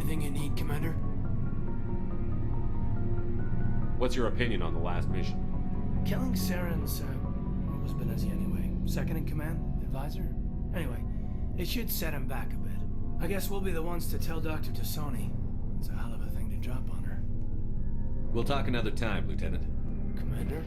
Anything you need, Commander? What's your opinion on the last mission? Killing Saren's, what was Benezi anyway? Second in command? Advisor? Anyway, it should set him back a bit. I guess we'll be the ones to tell Dr. Tassoni. It's a hell of a thing to drop on her. We'll talk another time, Lieutenant. Commander?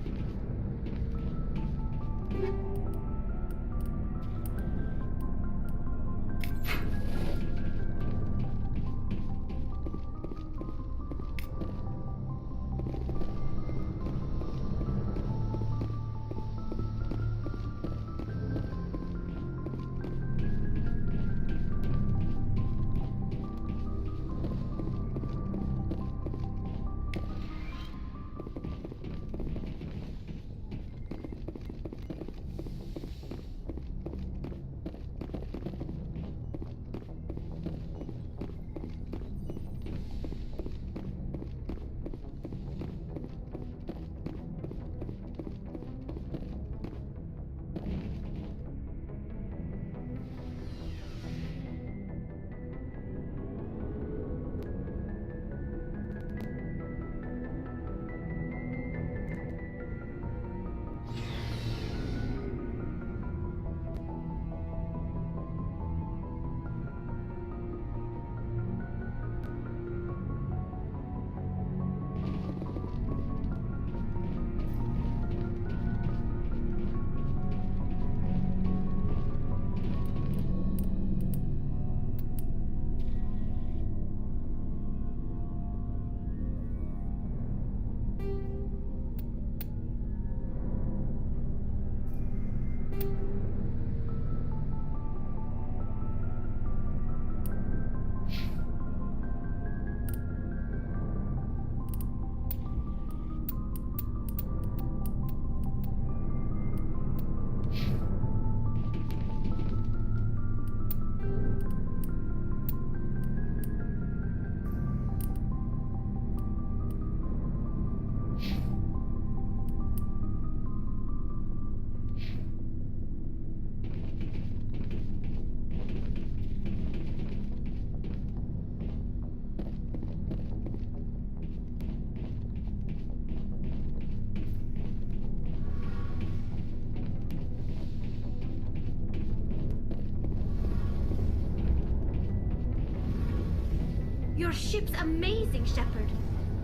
Your ship's amazing, Shepard.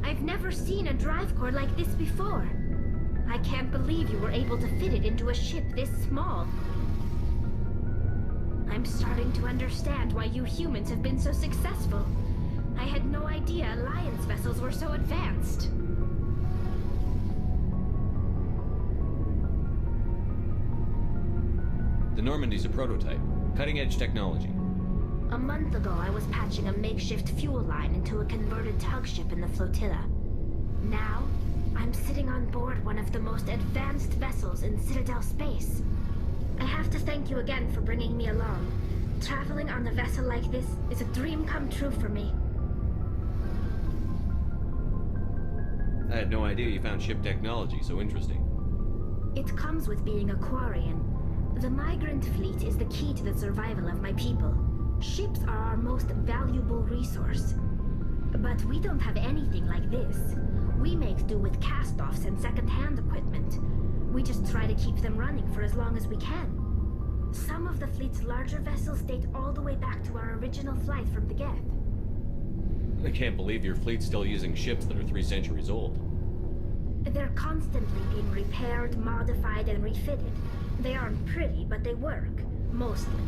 I've never seen a drive core like this before. I can't believe you were able to fit it into a ship this small. I'm starting to understand why you humans have been so successful. I had no idea Alliance vessels were so advanced. The Normandy's a prototype. Cutting-edge technology. A month ago, I was patching a makeshift fuel line into a converted tug ship in the flotilla. Now, I'm sitting on board one of the most advanced vessels in Citadel space. I have to thank you again for bringing me along. Traveling on a vessel like this is a dream come true for me. I had no idea you found ship technology so interesting. It comes with being a Quarian. The migrant fleet is the key to the survival of my people. Ships are our most valuable resource. But we don't have anything like this. We make do with cast-offs and second-hand equipment. We just try to keep them running for as long as we can. Some of the fleet's larger vessels date all the way back to our original flight from the Geth. I can't believe your fleet's still using ships that are 3 centuries old. They're constantly being repaired, modified, and refitted. They aren't pretty, but they work. Mostly.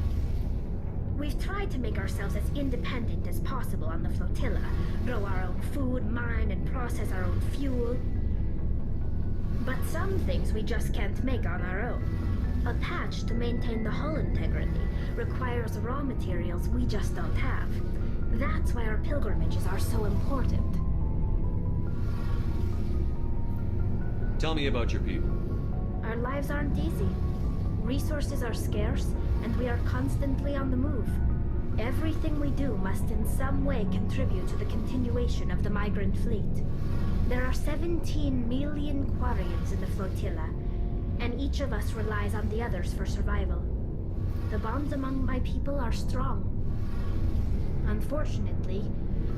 We've tried to make ourselves as independent as possible on the flotilla, grow our own food, mine, and process our own fuel. But some things we just can't make on our own. A patch to maintain the hull integrity requires raw materials we just don't have. That's why our pilgrimages are so important. Tell me about your people. Our lives aren't easy. Resources are scarce, and we are constantly on the move. Everything we do must in some way contribute to the continuation of the migrant fleet. There are 17 million Quarians in the flotilla, and each of us relies on the others for survival. The bonds among my people are strong. Unfortunately,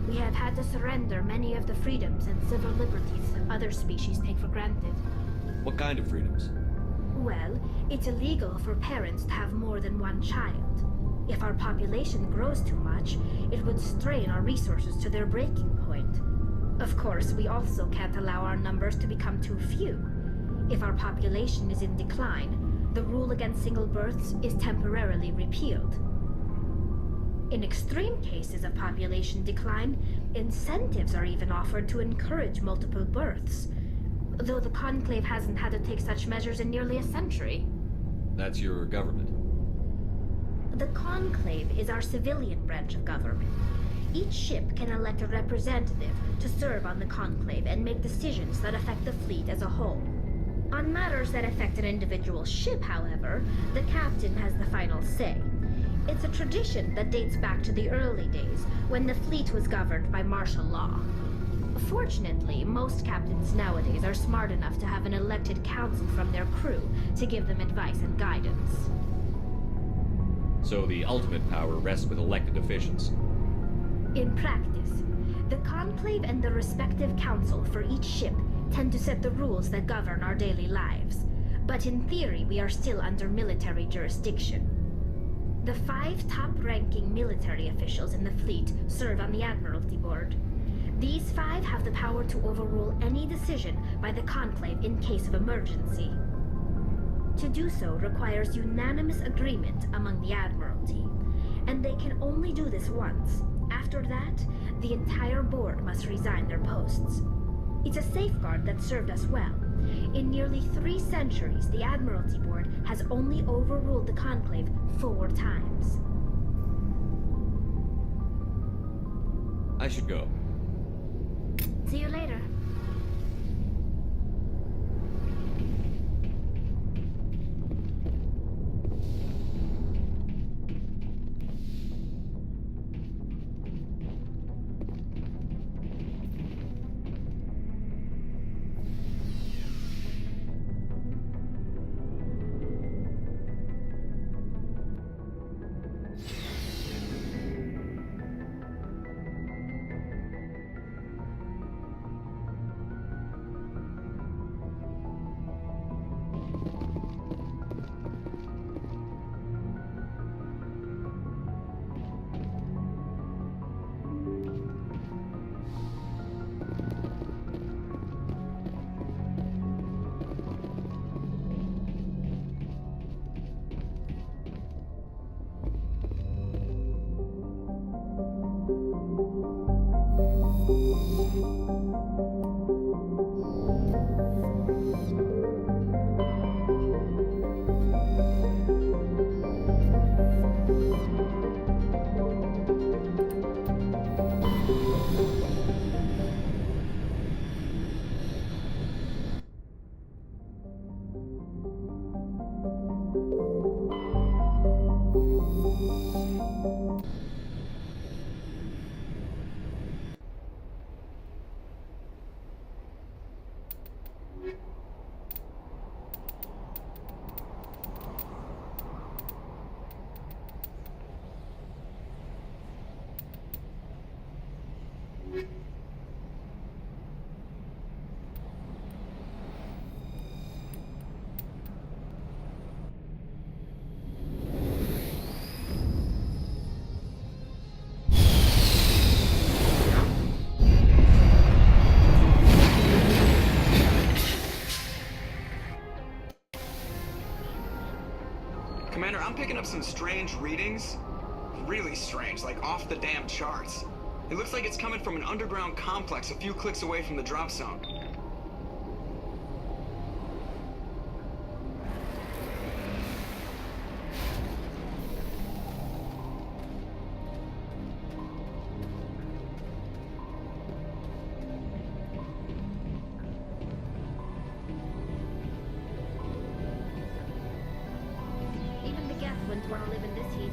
we have had to surrender many of the freedoms and civil liberties other species take for granted. What kind of freedoms? Well, it's illegal for parents to have more than one child. If our population grows too much, it would strain our resources to their breaking point. Of course, we also can't allow our numbers to become too few. If our population is in decline, the rule against single births is temporarily repealed. In extreme cases of population decline, incentives are even offered to encourage multiple births, though the Conclave hasn't had to take such measures in nearly a century. That's your government. The Conclave is our civilian branch of government. Each ship can elect a representative to serve on the Conclave and make decisions that affect the fleet as a whole. On matters that affect an individual ship, however, the captain has the final say. It's a tradition that dates back to the early days, when the fleet was governed by martial law. Fortunately, most captains nowadays are smart enough to have an elected council from their crew to give them advice and guidance. So the ultimate power rests with elected officials. In practice, the Conclave and the respective council for each ship tend to set the rules that govern our daily lives. But in theory, we are still under military jurisdiction. The 5 top-ranking military officials in the fleet serve on the Admiralty Board. These 5 have the power to overrule any decision by the Conclave in case of emergency. To do so requires unanimous agreement among the Admiralty, and they can only do this once. After that, the entire board must resign their posts. It's a safeguard that served us well. In nearly 3 centuries, the Admiralty Board has only overruled the Conclave 4 times. I should go. See you later. Commander, I'm picking up some strange readings. Really strange, like off the damn charts. It looks like it's coming from an underground complex a few clicks away from the drop zone. Even the Geth wouldn't want to live in this heat.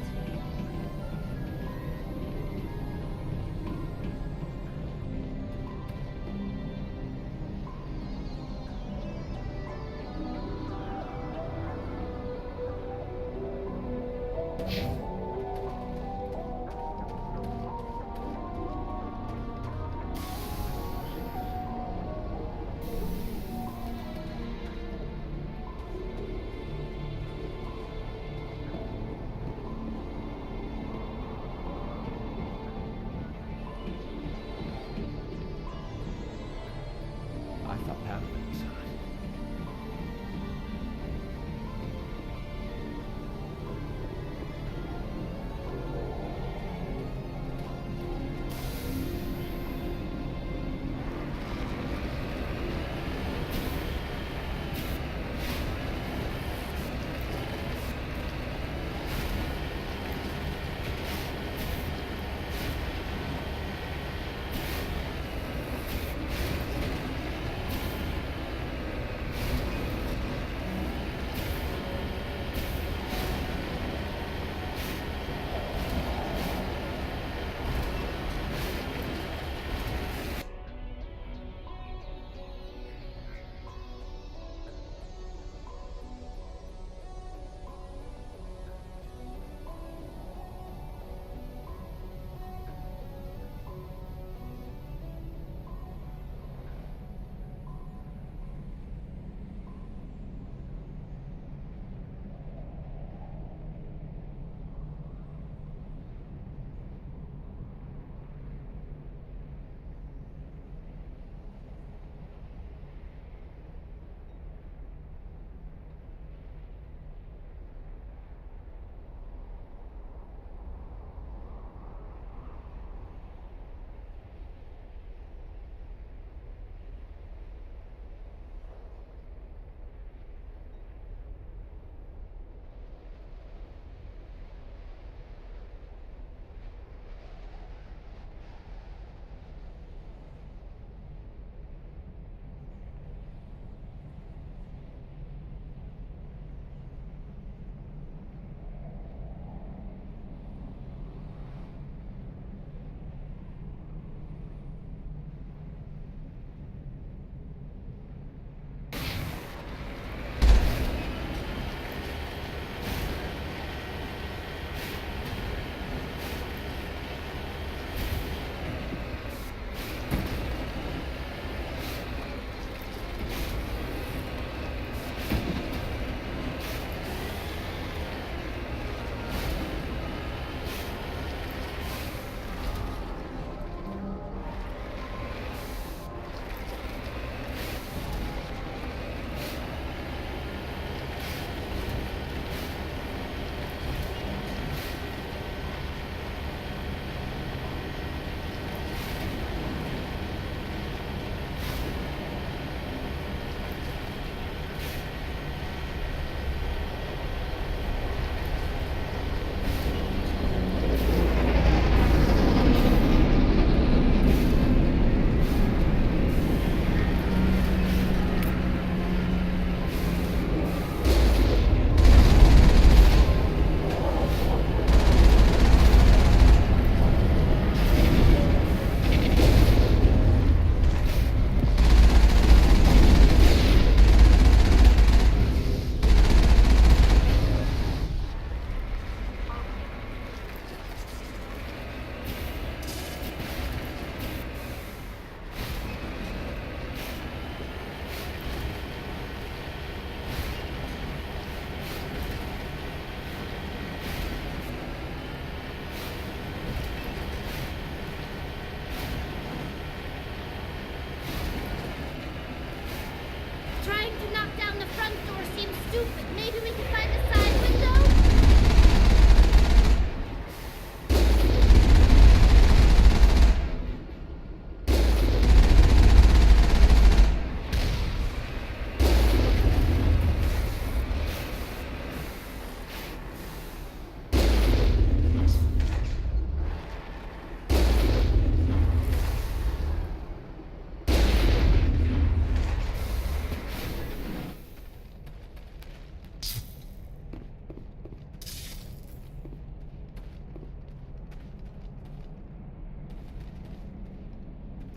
stupid. Maybe we can find the side window?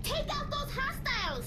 Take out those hostiles!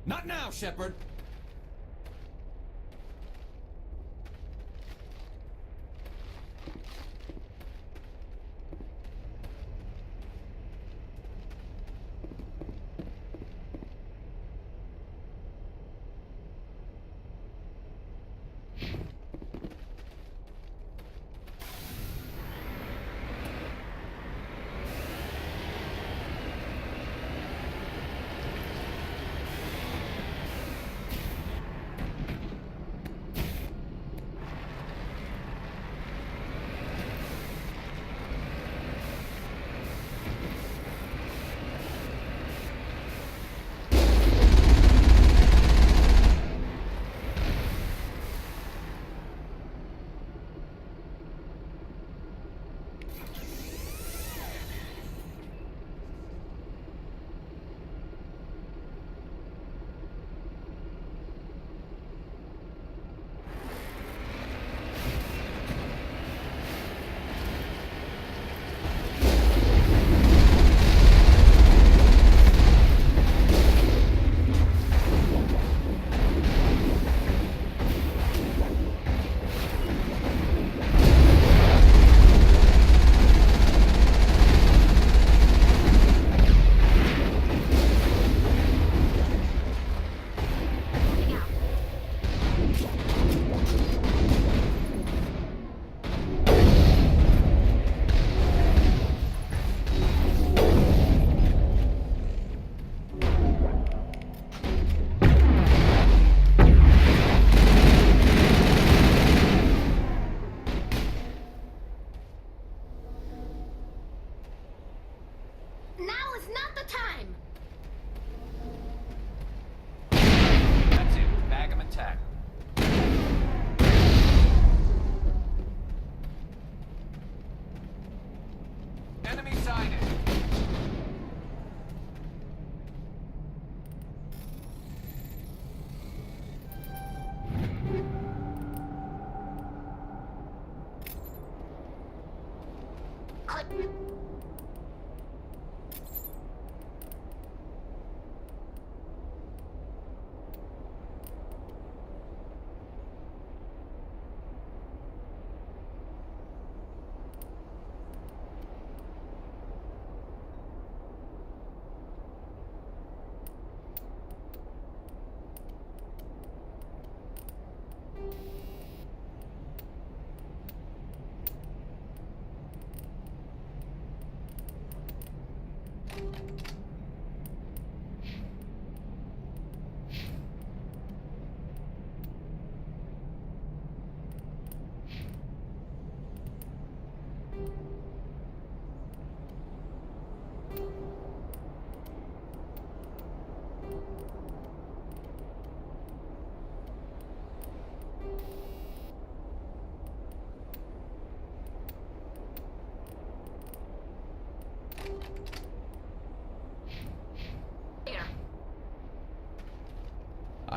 Not now, Shepard!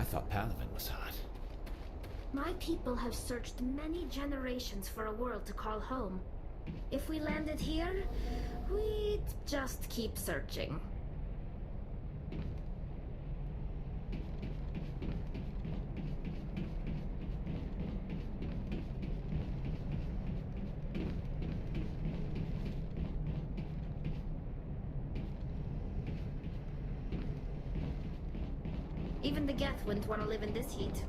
I thought Palaven was hot. My people have searched many generations for a world to call home. If we landed here, we'd just keep searching. Even the Geth wouldn't want to live in this heat.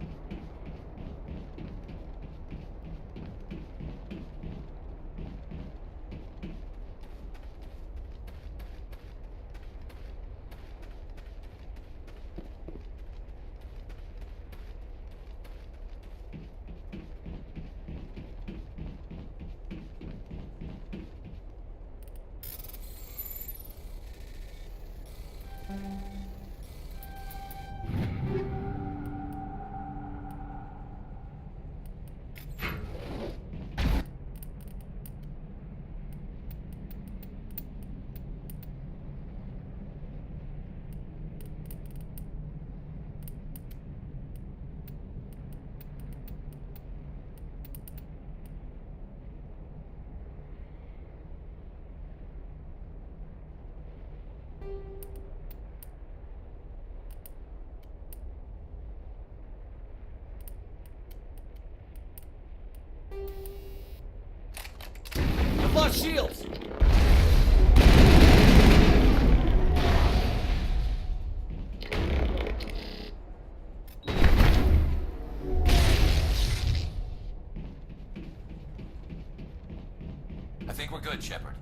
I've lost shields! I think we're good, Shepard.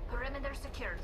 Perimeter secured.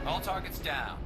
All targets down.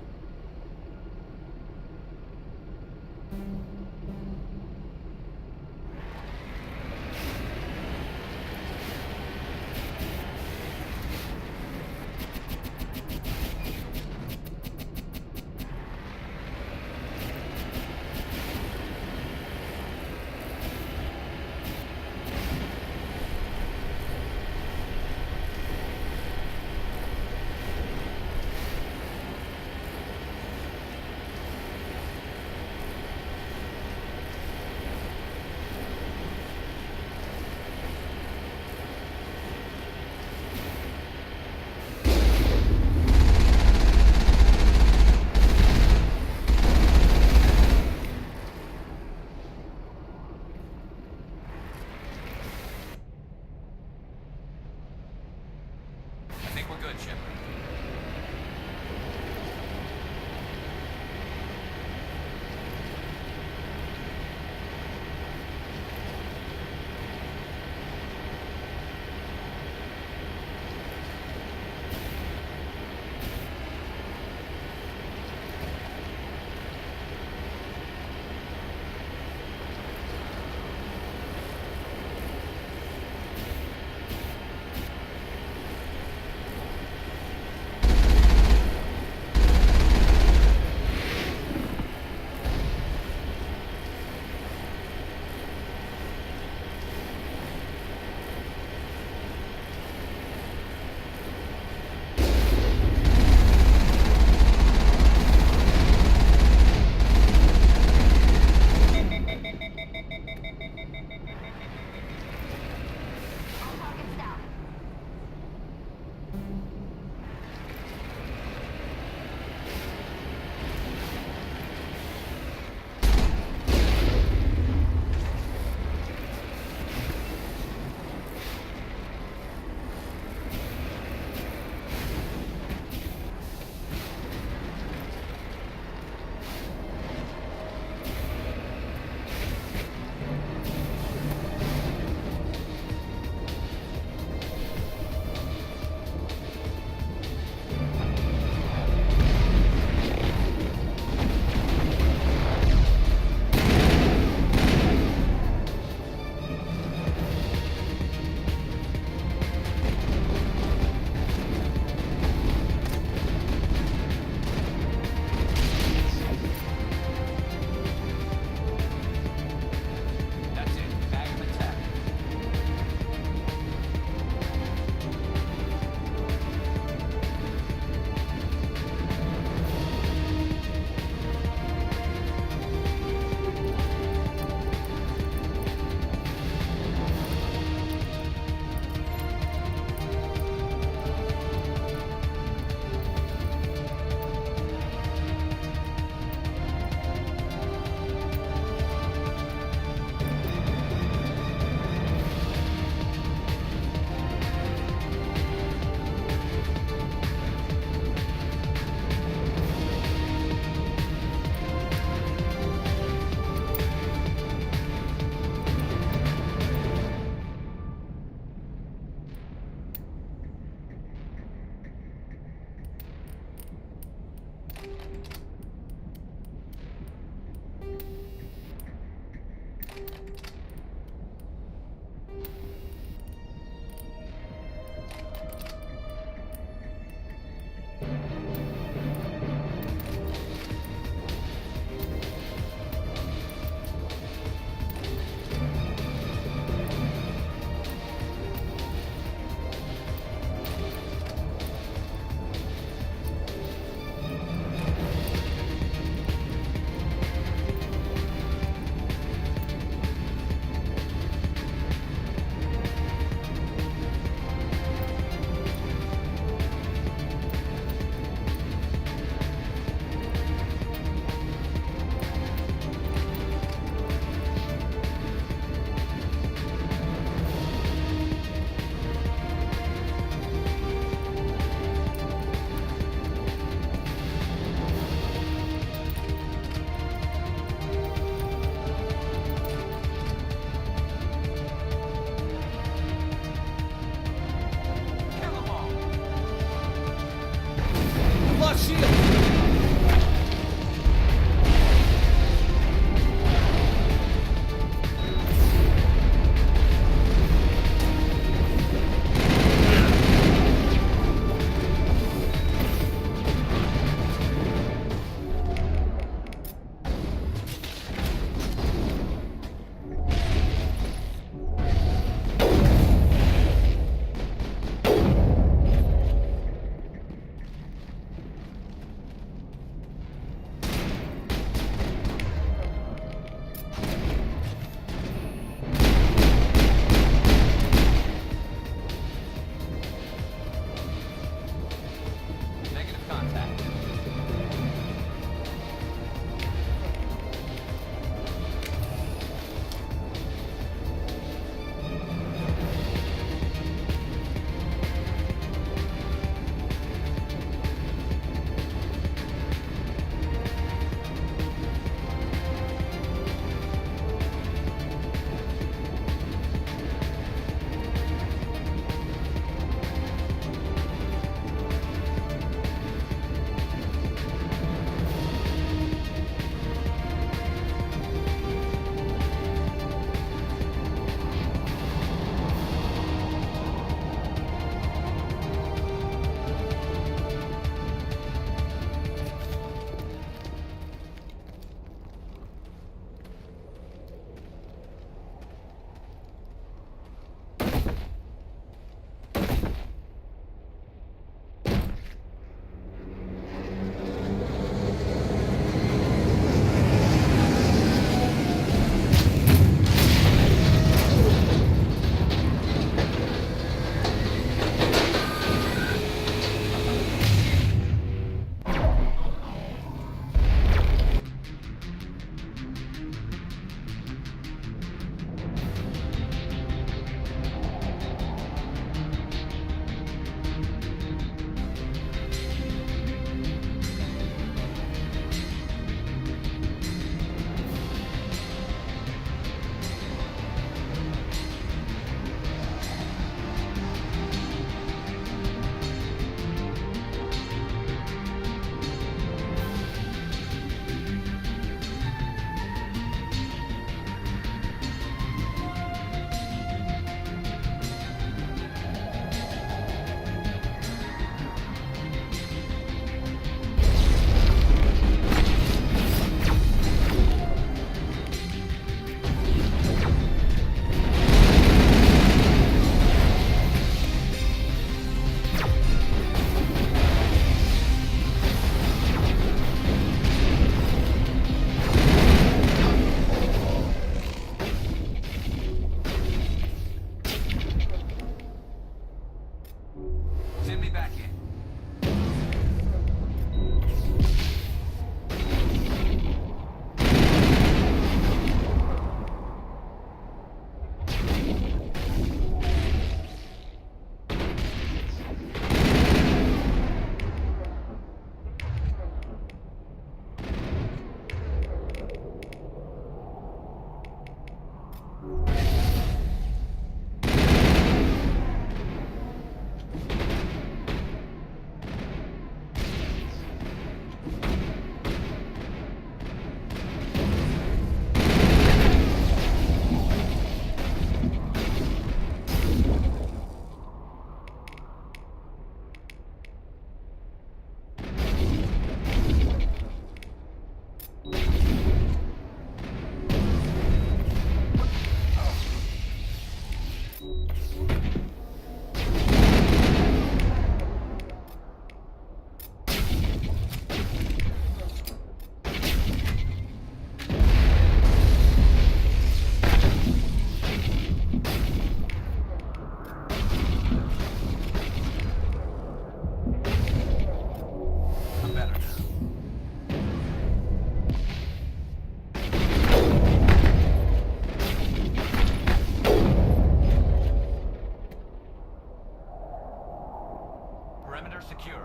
Perimeter secured.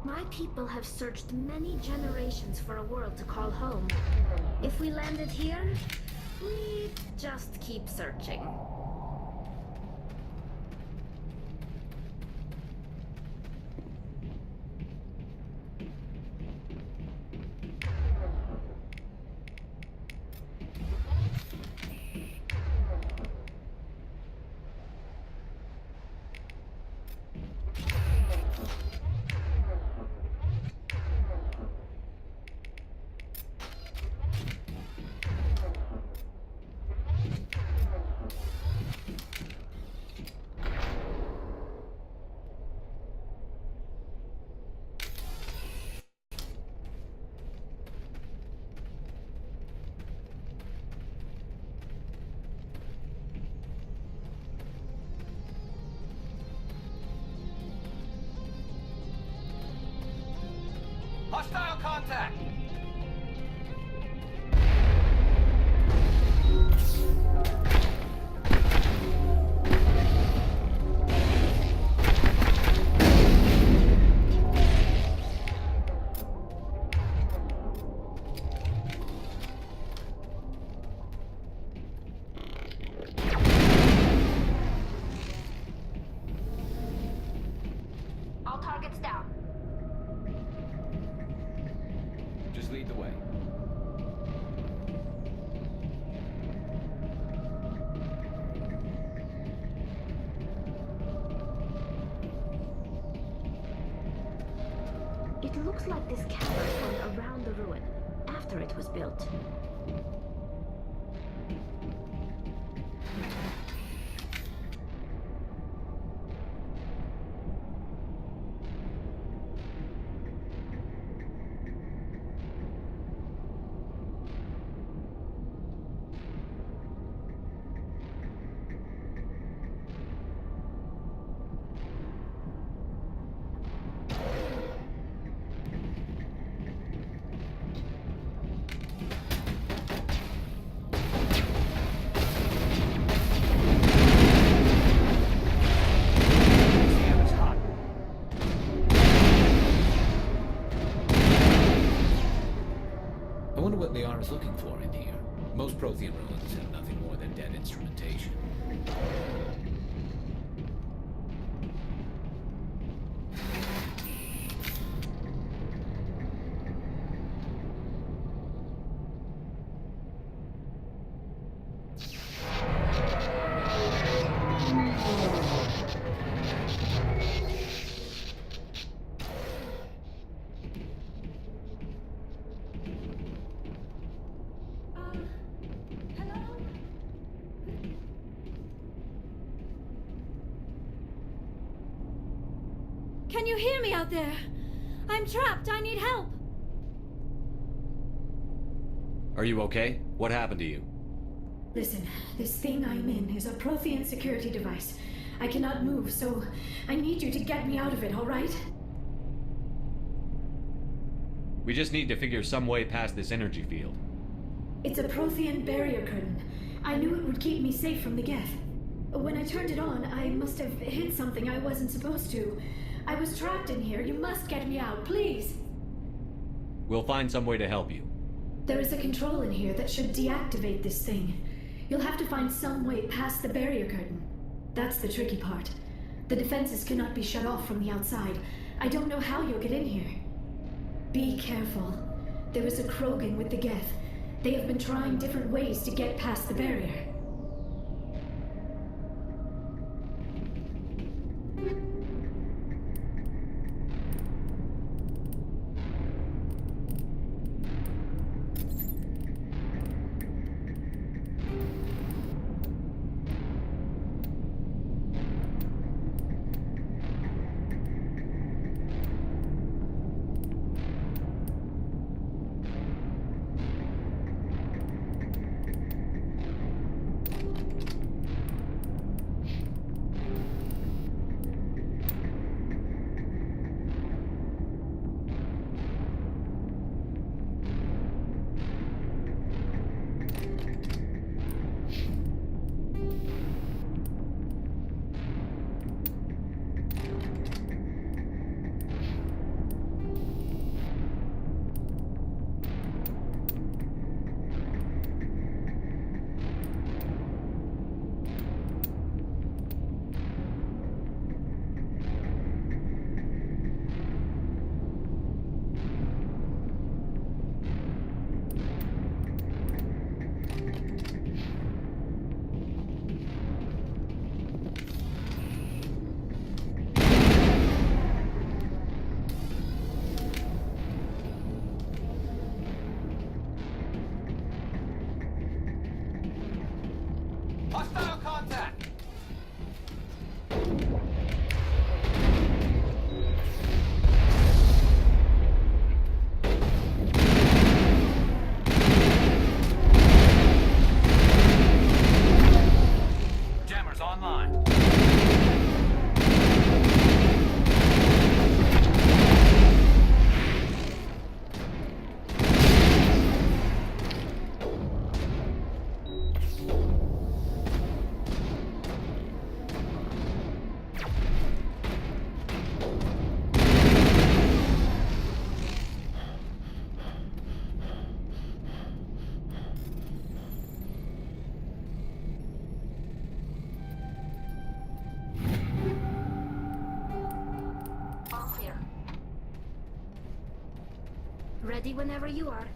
My people have searched many generations for a world to call home. If we landed here, we'd just keep searching. Hostile contact! All targets down. Just lead the way. It looks like this cavern formed around the ruin, after it was built. Damn, it's hot. I wonder what Liara is looking for in here. Most Prothean ruins have nothing more than dead instrumentation. Can you hear me out there? I'm trapped. I need help. Are you okay? What happened to you? Listen, this thing I'm in is a Prothean security device. I cannot move, so I need you to get me out of it, all right? We just need to figure some way past this energy field. It's a Prothean barrier curtain. I knew it would keep me safe from the Geth. When I turned it on, I must have hit something I wasn't supposed to. I was trapped in here. You must get me out, please. We'll find some way to help you. There is a control in here that should deactivate this thing. You'll have to find some way past the barrier curtain. That's the tricky part. The defenses cannot be shut off from the outside. I don't know how you'll get in here. Be careful. There is a Krogan with the Geth. They have been trying different ways to get past the barrier. Ready whenever you are.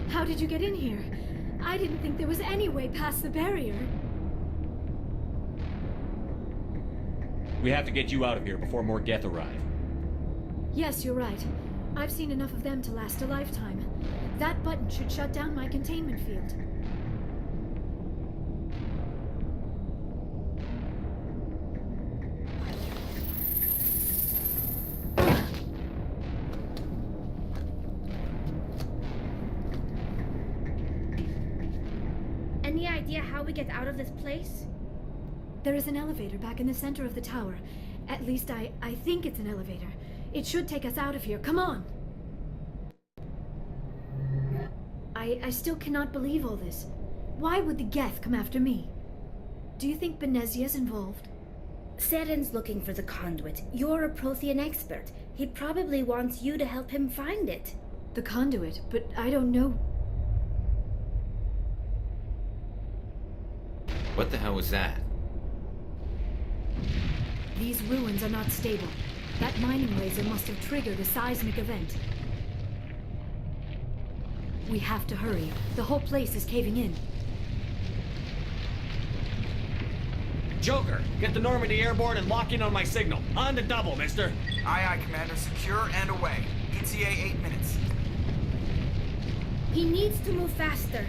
How did you get in here? I didn't think there was any way past the barrier. We have to get you out of here before more Geth arrive. Yes, you're right. I've seen enough of them to last a lifetime. That button should shut down my containment field. Any idea how we get out of this place? There is an elevator back in the center of the tower. At least I think it's an elevator. It should take us out of here. Come on! I still cannot believe all this. Why would the Geth come after me? Do you think Benezia's involved? Seren's looking for the conduit. You're a Prothean expert. He probably wants you to help him find it. The conduit, but I don't know. What the hell was that? These ruins are not stable. That mining laser must have triggered a seismic event. We have to hurry. The whole place is caving in. Joker, get the Normandy airborne and lock in on my signal. On the double, mister. Aye, aye, Commander. Secure and away. ETA 8 minutes. He needs to move faster.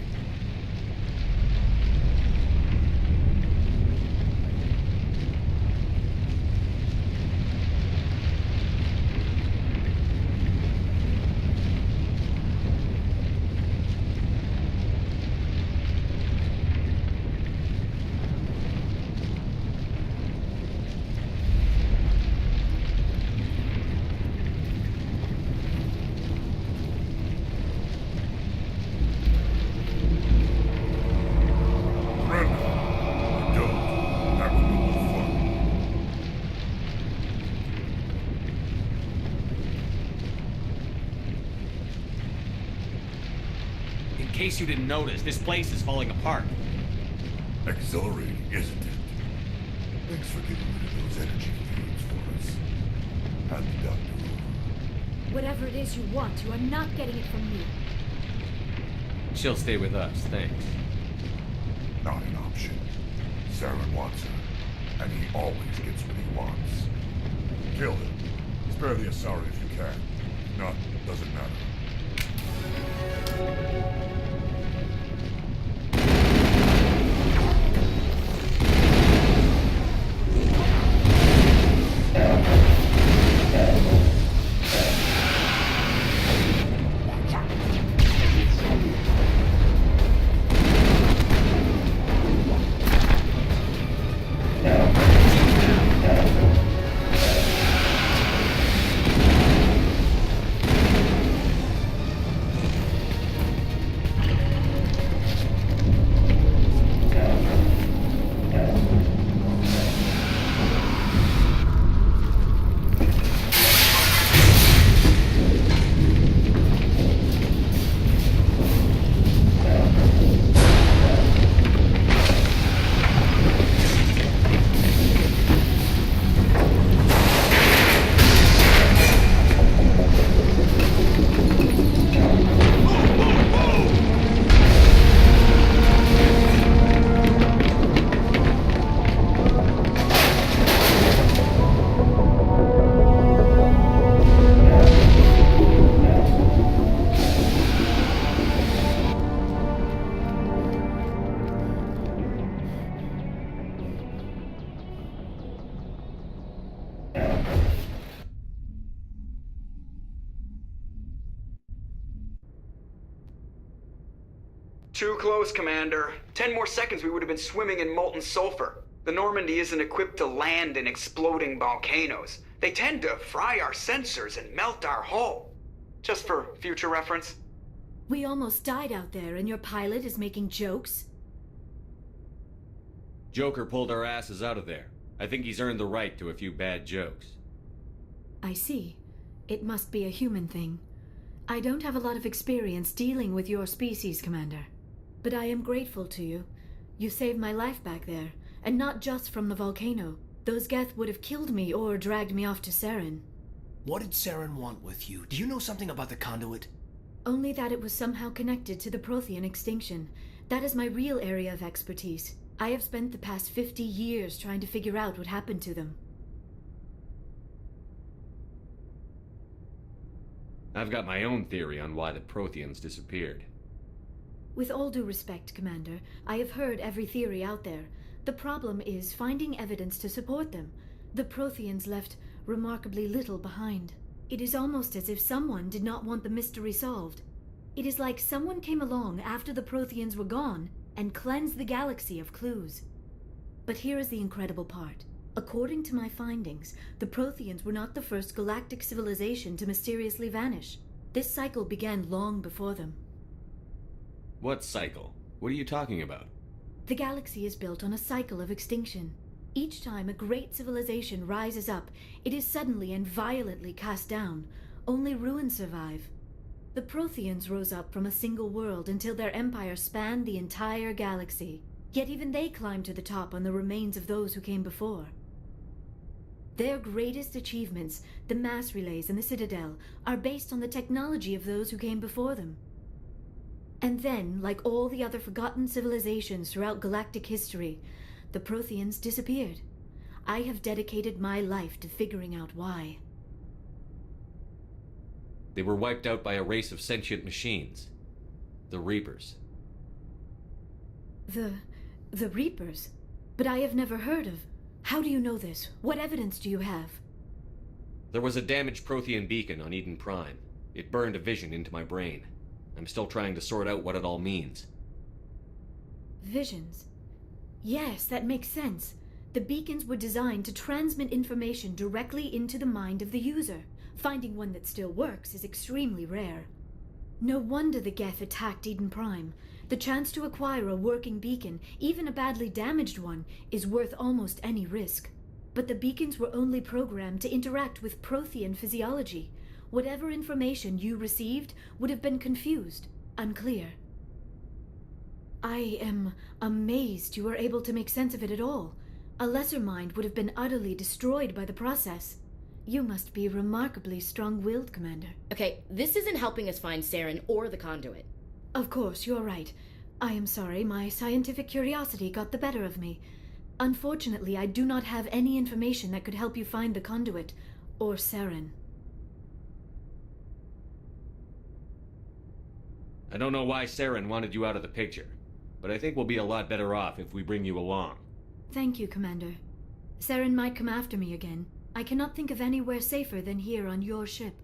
In case you didn't notice, this place is falling apart. Exhilarating, isn't it? Thanks for getting rid of those energy fields for us. Hand the doctor over. Whatever it is you want, you are not getting it from me. She'll stay with us, thanks. Not an option. Saren wants her, and he always gets what he wants. Kill him. Spare the Asari if you can. If not, doesn't matter. Too close, Commander. 10 more seconds we would have been swimming in molten sulfur. The Normandy isn't equipped to land in exploding volcanoes. They tend to fry our sensors and melt our hull. Just for future reference. We almost died out there, and your pilot is making jokes? Joker pulled our asses out of there. I think he's earned the right to a few bad jokes. I see. It must be a human thing. I don't have a lot of experience dealing with your species, Commander. But I am grateful to you. You saved my life back there, and not just from the volcano. Those Geth would have killed me or dragged me off to Saren. What did Saren want with you? Do you know something about the conduit? Only that it was somehow connected to the Prothean extinction. That is my real area of expertise. I have spent the past 50 years trying to figure out what happened to them. I've got my own theory on why the Protheans disappeared. With all due respect, Commander, I have heard every theory out there. The problem is finding evidence to support them. The Protheans left remarkably little behind. It is almost as if someone did not want the mystery solved. It is like someone came along after the Protheans were gone and cleansed the galaxy of clues. But here is the incredible part. According to my findings, the Protheans were not the first galactic civilization to mysteriously vanish. This cycle began long before them. What cycle? What are you talking about? The galaxy is built on a cycle of extinction. Each time a great civilization rises up, it is suddenly and violently cast down. Only ruins survive. The Protheans rose up from a single world until their empire spanned the entire galaxy. Yet even they climbed to the top on the remains of those who came before. Their greatest achievements, the mass relays and the Citadel, are based on the technology of those who came before them. And then, like all the other forgotten civilizations throughout galactic history, the Protheans disappeared. I have dedicated my life to figuring out why. They were wiped out by a race of sentient machines. The Reapers. The Reapers? But I have never heard of... How do you know this? What evidence do you have? There was a damaged Prothean beacon on Eden Prime. It burned a vision into my brain. I'm still trying to sort out what it all means. Visions. Yes, that makes sense. The beacons were designed to transmit information directly into the mind of the user. Finding one that still works is extremely rare. No wonder the Geth attacked Eden Prime. The chance to acquire a working beacon, even a badly damaged one, is worth almost any risk. But the beacons were only programmed to interact with Prothean physiology. Whatever information you received would have been confused, unclear. I am amazed you were able to make sense of it at all. A lesser mind would have been utterly destroyed by the process. You must be remarkably strong-willed, Commander. Okay, this isn't helping us find Saren or the conduit. Of course, you're right. I am sorry, my scientific curiosity got the better of me. Unfortunately, I do not have any information that could help you find the conduit, or Saren. I don't know why Saren wanted you out of the picture, but I think we'll be a lot better off if we bring you along. Thank you, Commander. Saren might come after me again. I cannot think of anywhere safer than here on your ship.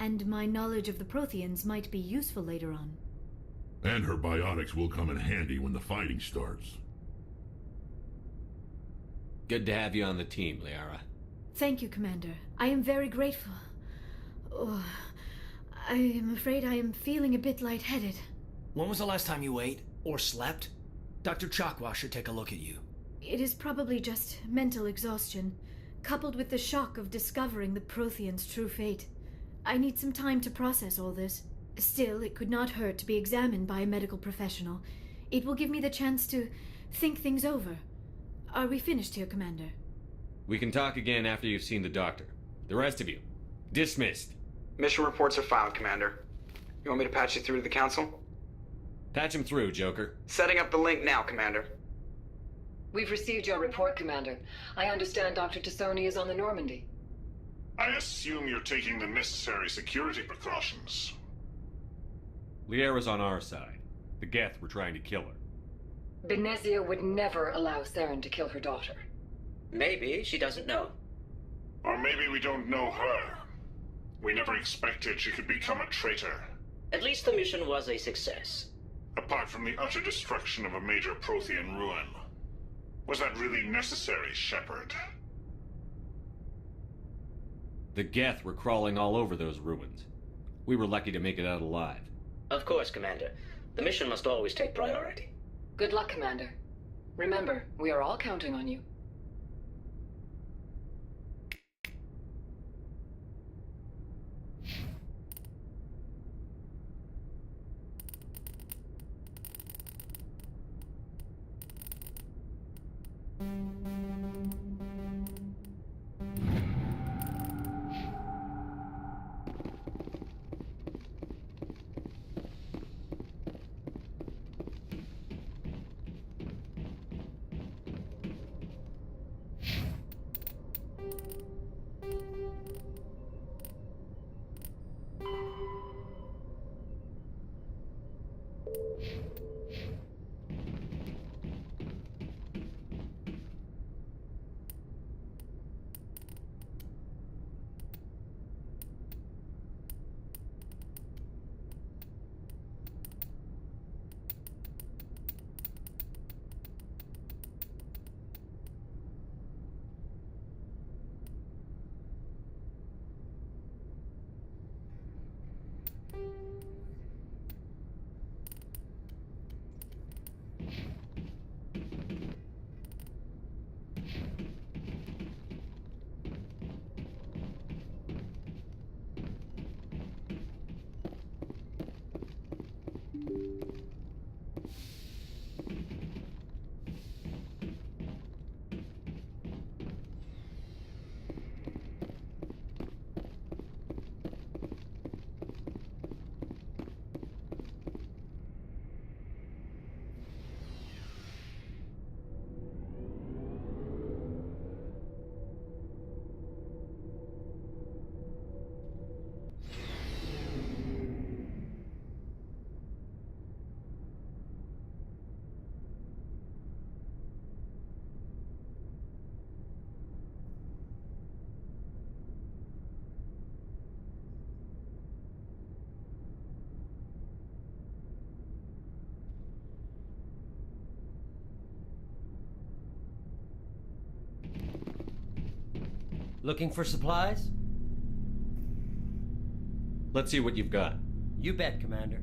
And my knowledge of the Protheans might be useful later on. And her biotics will come in handy when the fighting starts. Good to have you on the team, Liara. Thank you, Commander. I am very grateful. Oh, I am afraid I am feeling a bit lightheaded. When was the last time you ate or slept? Dr. Chakwa should take a look at you. It is probably just mental exhaustion, coupled with the shock of discovering the Protheans' true fate. I need some time to process all this. Still, it could not hurt to be examined by a medical professional. It will give me the chance to think things over. Are we finished here, Commander? We can talk again after you've seen the doctor. The rest of you, dismissed. Mission reports are filed, Commander. You want me to patch you through to the Council? Patch him through, Joker. Setting up the link now, Commander. We've received your report, Commander. I understand Dr. Tassoni is on the Normandy. I assume you're taking the necessary security precautions. Liara's on our side. The Geth were trying to kill her. Benezia would never allow Saren to kill her daughter. Maybe she doesn't know. Or maybe we don't know her. We never expected she could become a traitor. At least the mission was a success. Apart from the utter destruction of a major Prothean ruin. Was that really necessary, Shepard? The Geth were crawling all over those ruins. We were lucky to make it out alive. Of course, Commander. The mission must always take priority. Good luck, Commander. Remember, we are all counting on you. Looking for supplies? Let's see what you've got. You bet, Commander.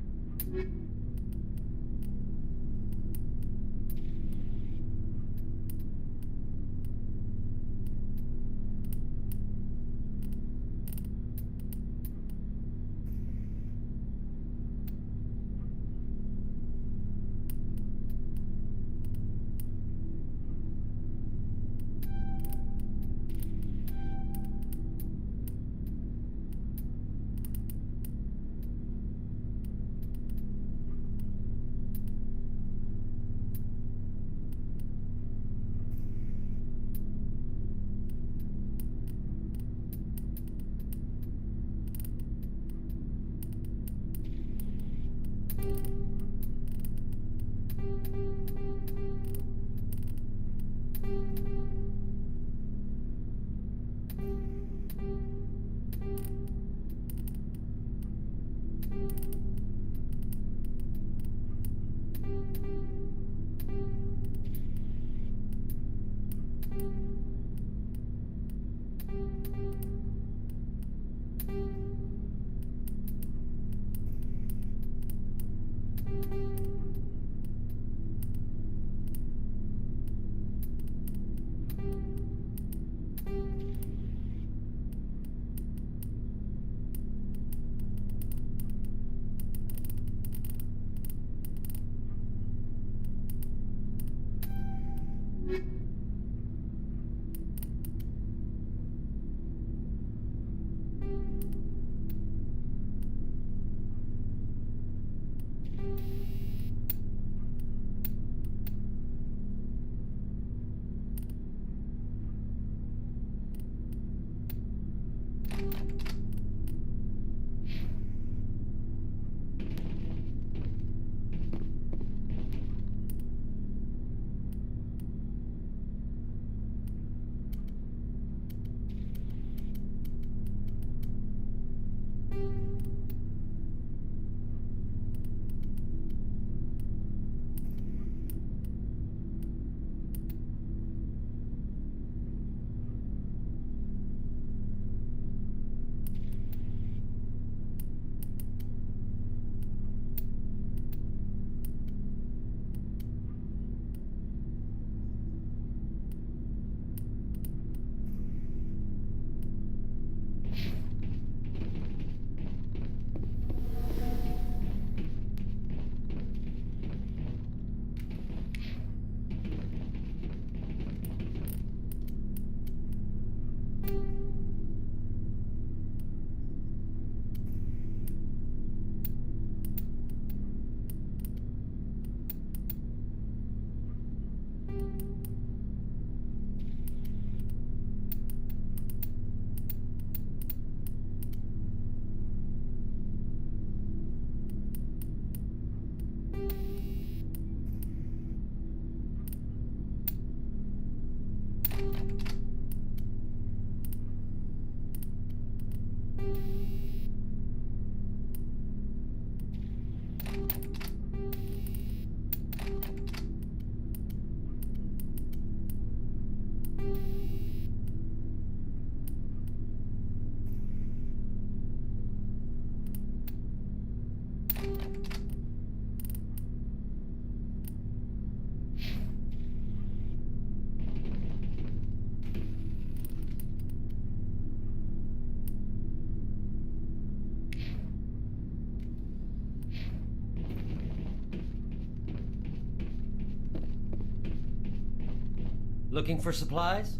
Looking for supplies?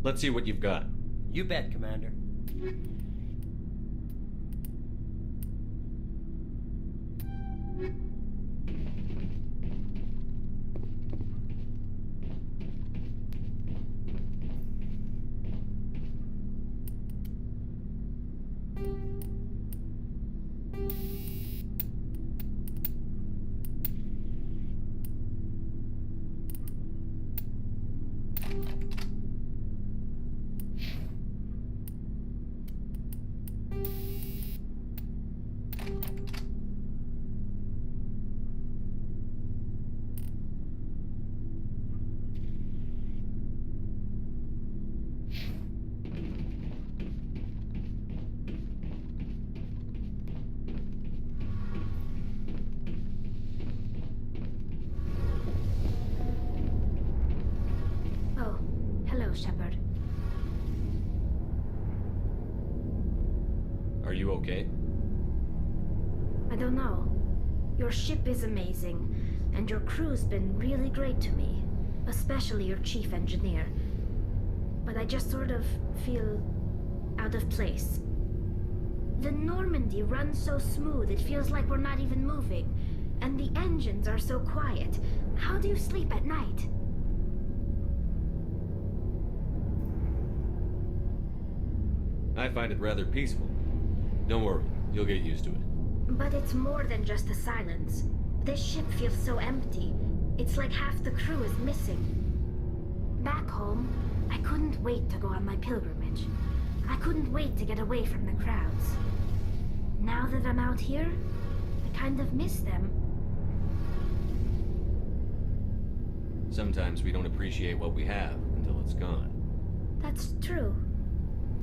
Let's see what you've got. You bet, Commander. Oh, hello, Shepard. Are you okay? I don't know. Your ship is amazing, and your crew's been really great to me, especially your chief engineer. But I just sort of feel out of place. The Normandy runs so smooth it feels like we're not even moving, and the engines are so quiet. How do you sleep at night? I find it rather peaceful. Don't worry, you'll get used to it. But it's more than just the silence. This ship feels so empty. It's like half the crew is missing. Back home, I couldn't wait to go on my pilgrimage. I couldn't wait to get away from the crowds. Now that I'm out here, I kind of miss them. Sometimes we don't appreciate what we have until it's gone. That's true.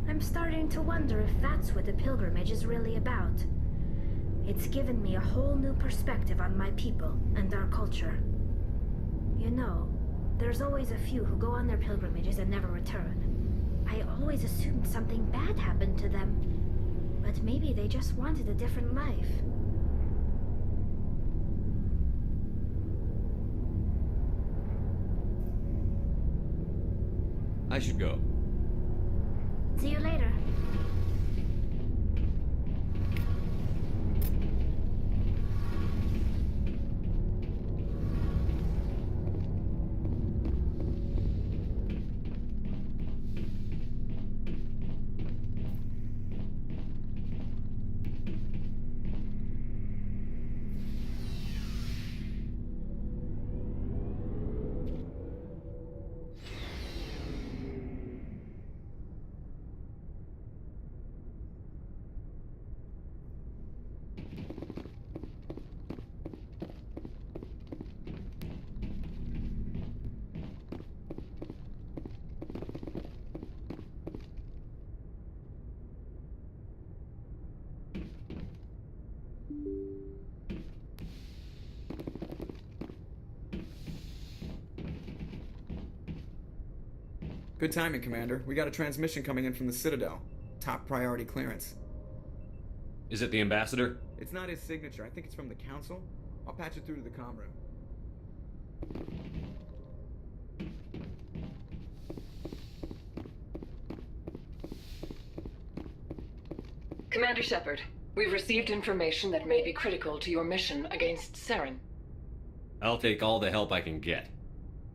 I'm starting to wonder if that's what the pilgrimage is really about. It's given me a whole new perspective on my people and our culture. You know, there's always a few who go on their pilgrimages and never return. I always assumed something bad happened to them, but maybe they just wanted a different life. I should go. See you later. Good timing, Commander. We got a transmission coming in from the Citadel. Top priority clearance. Is it the ambassador? It's not his signature. I think it's from the Council. I'll patch it through to the comm room. Commander Shepard, we've received information that may be critical to your mission against Saren. I'll take all the help I can get.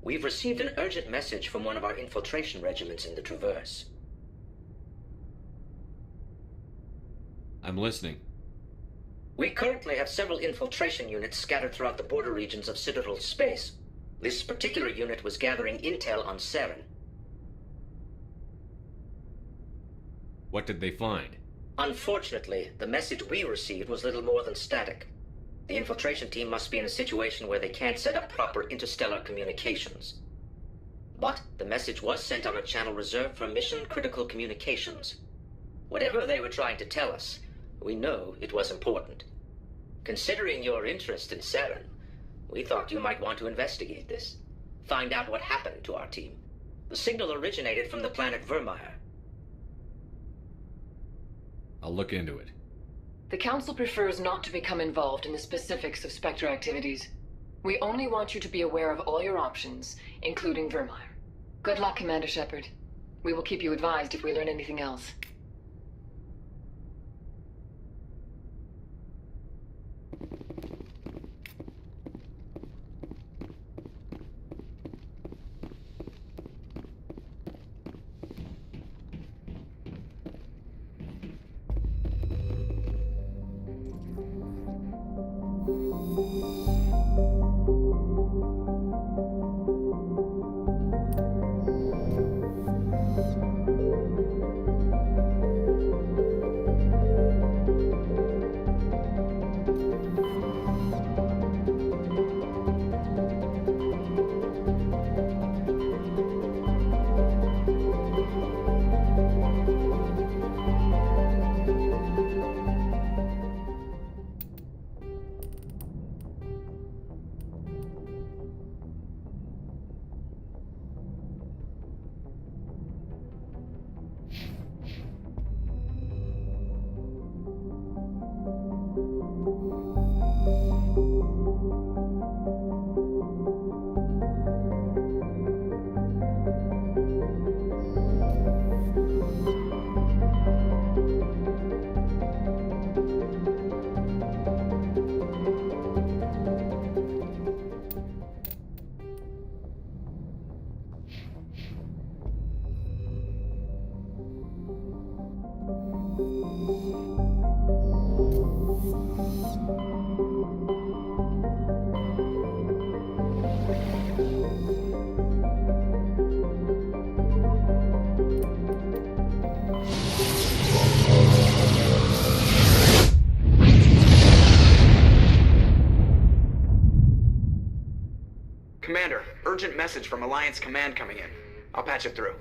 We've received an urgent message from one of our infiltration regiments in the Traverse. I'm listening. We currently have several infiltration units scattered throughout the border regions of Citadel space. This particular unit was gathering intel on Saren. What did they find? Unfortunately, the message we received was little more than static. The infiltration team must be in a situation where they can't set up proper interstellar communications. But the message was sent on a channel reserved for mission-critical communications. Whatever they were trying to tell us, we know it was important. Considering your interest in Saren, we thought you might want to investigate this. Find out what happened to our team. The signal originated from the planet Vermeer. I'll look into it. The Council prefers not to become involved in the specifics of Spectre activities. We only want you to be aware of all your options, including Vermeer. Good luck, Commander Shepard. We will keep you advised if we learn anything else. urgent message from Alliance Command coming in. I'll patch it through.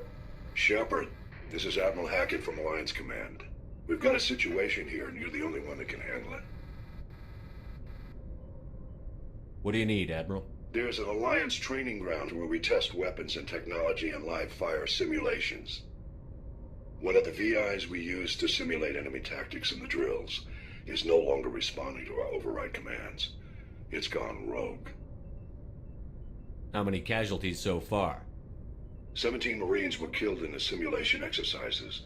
Shepard, this is Admiral Hackett from Alliance Command. We've got a situation here, and you're the only one that can handle it. What do you need, Admiral? There's an Alliance training ground where we test weapons and technology in live fire simulations. One of the VIs we use to simulate enemy tactics in the drills is no longer responding to our override commands. It's gone rogue. How many casualties so far? 17 Marines were killed in the simulation exercises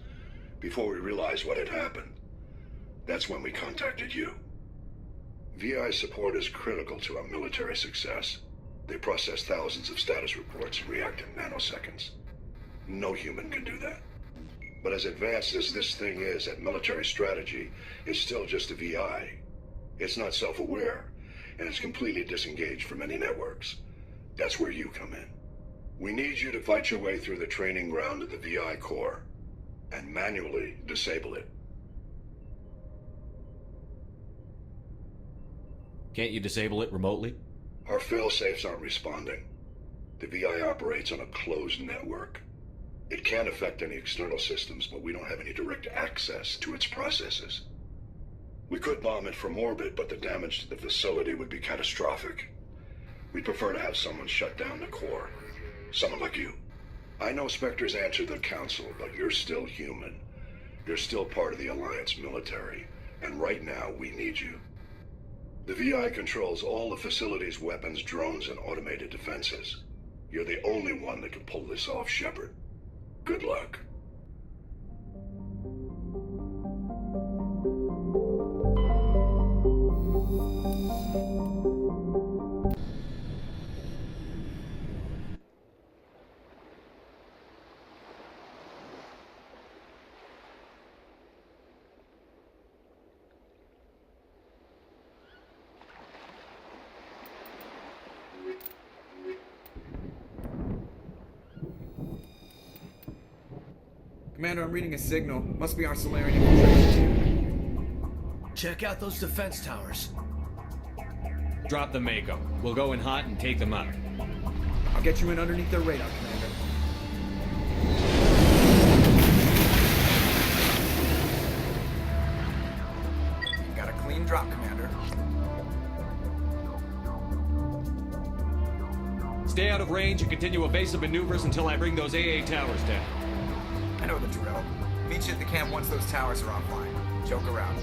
before we realized what had happened. That's when we contacted you. VI support is critical to our military success. They process thousands of status reports and react in nanoseconds. No human can do that. But as advanced as this thing is at military strategy, it's still just a VI. It's not self-aware, and it's completely disengaged from any networks. That's where you come in. We need you to fight your way through the training ground of the VI core and manually disable it. Can't you disable it remotely? Our fail-safes aren't responding. The VI operates on a closed network. It can affect any external systems, but we don't have any direct access to its processes. We could bomb it from orbit, but the damage to the facility would be catastrophic. We'd prefer to have someone shut down the core. Someone like you. I know Spectres answered the Council, but you're still human. You're still part of the Alliance military, and right now we need you. The VI controls all the facility's weapons, drones, and automated defenses. You're the only one that can pull this off, Shepard. Good luck. Commander, I'm reading a signal. Must be our Solarian infiltration team. Check out those defense towers. Drop the Mako. We'll go in hot and take them out. I'll get you in underneath their radar, Commander. You got a clean drop, Commander. Stay out of range and continue evasive maneuvers until I bring those AA towers down. I know the drill. Meet you at the camp once those towers are offline. Joke around.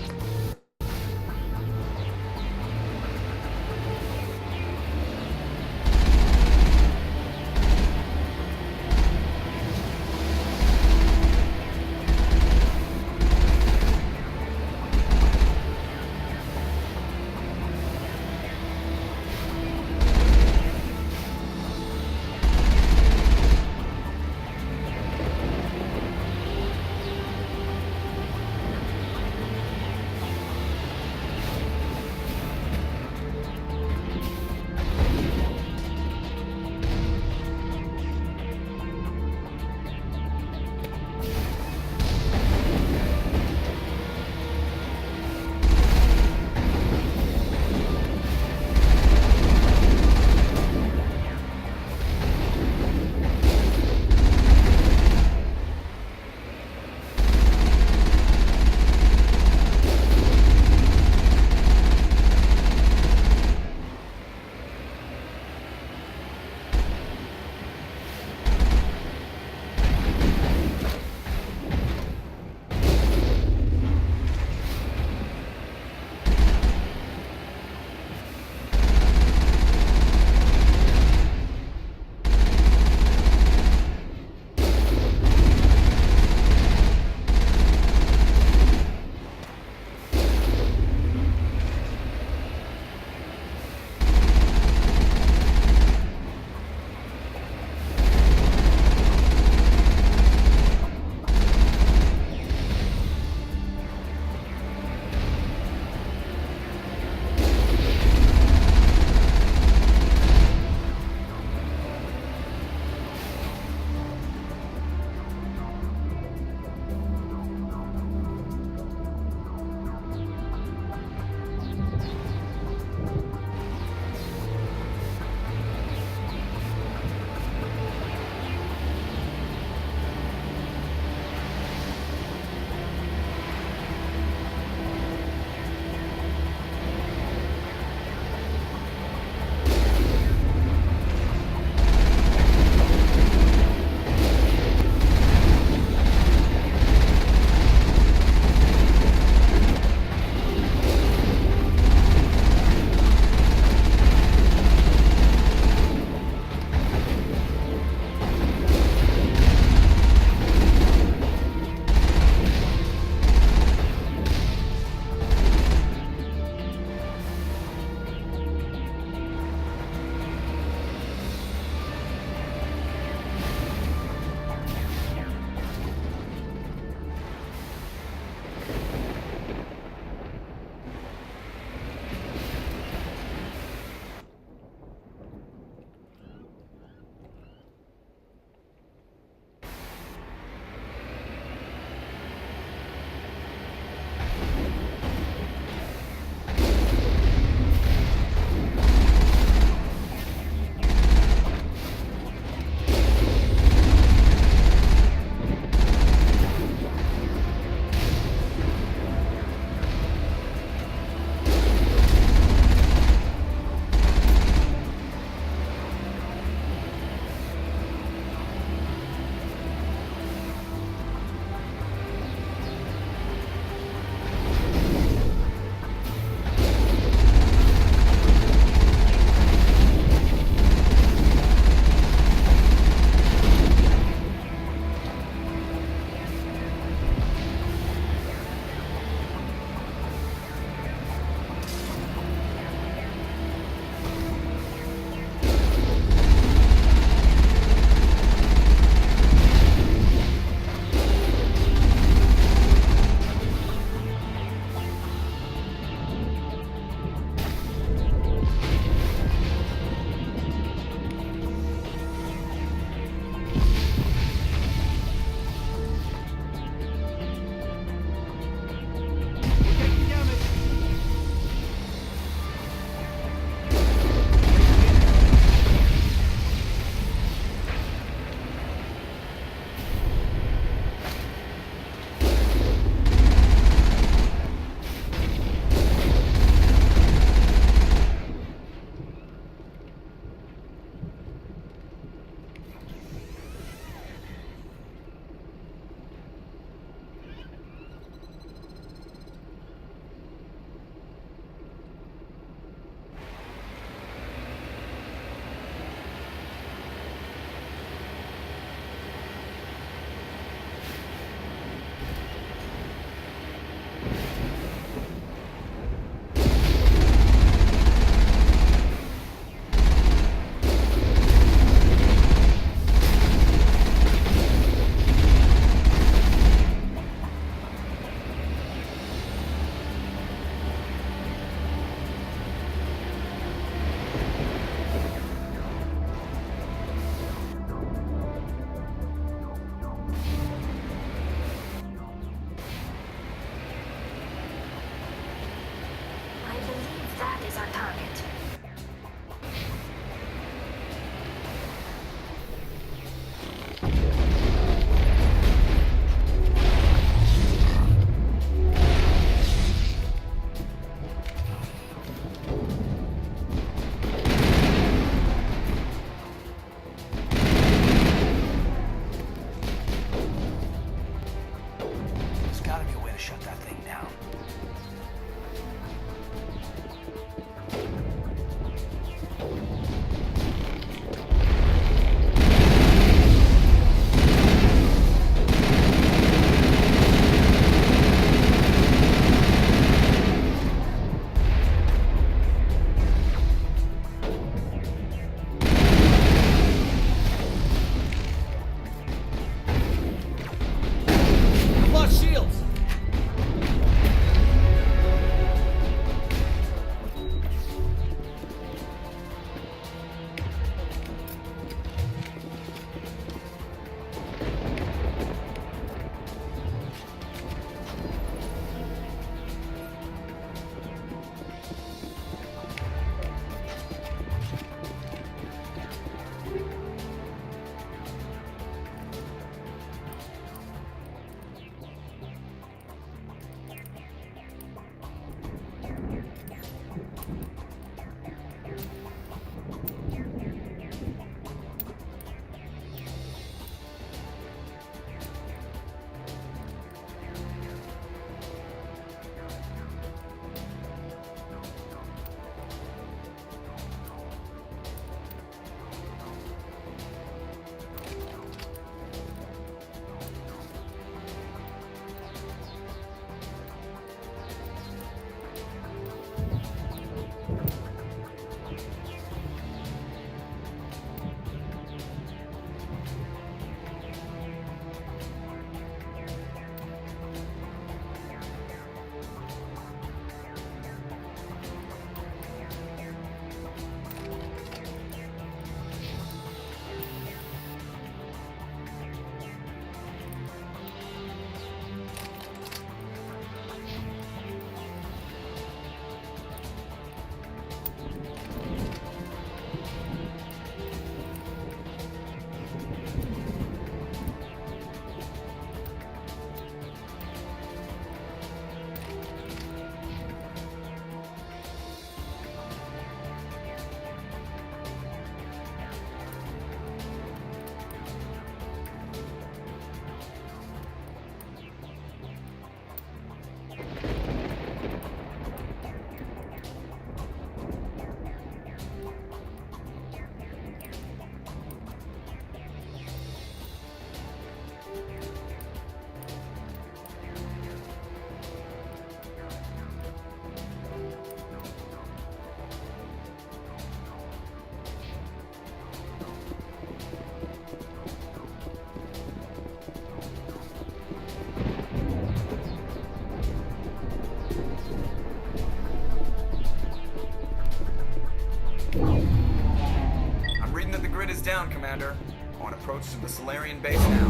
down, Commander. On approach to the Solarian base now.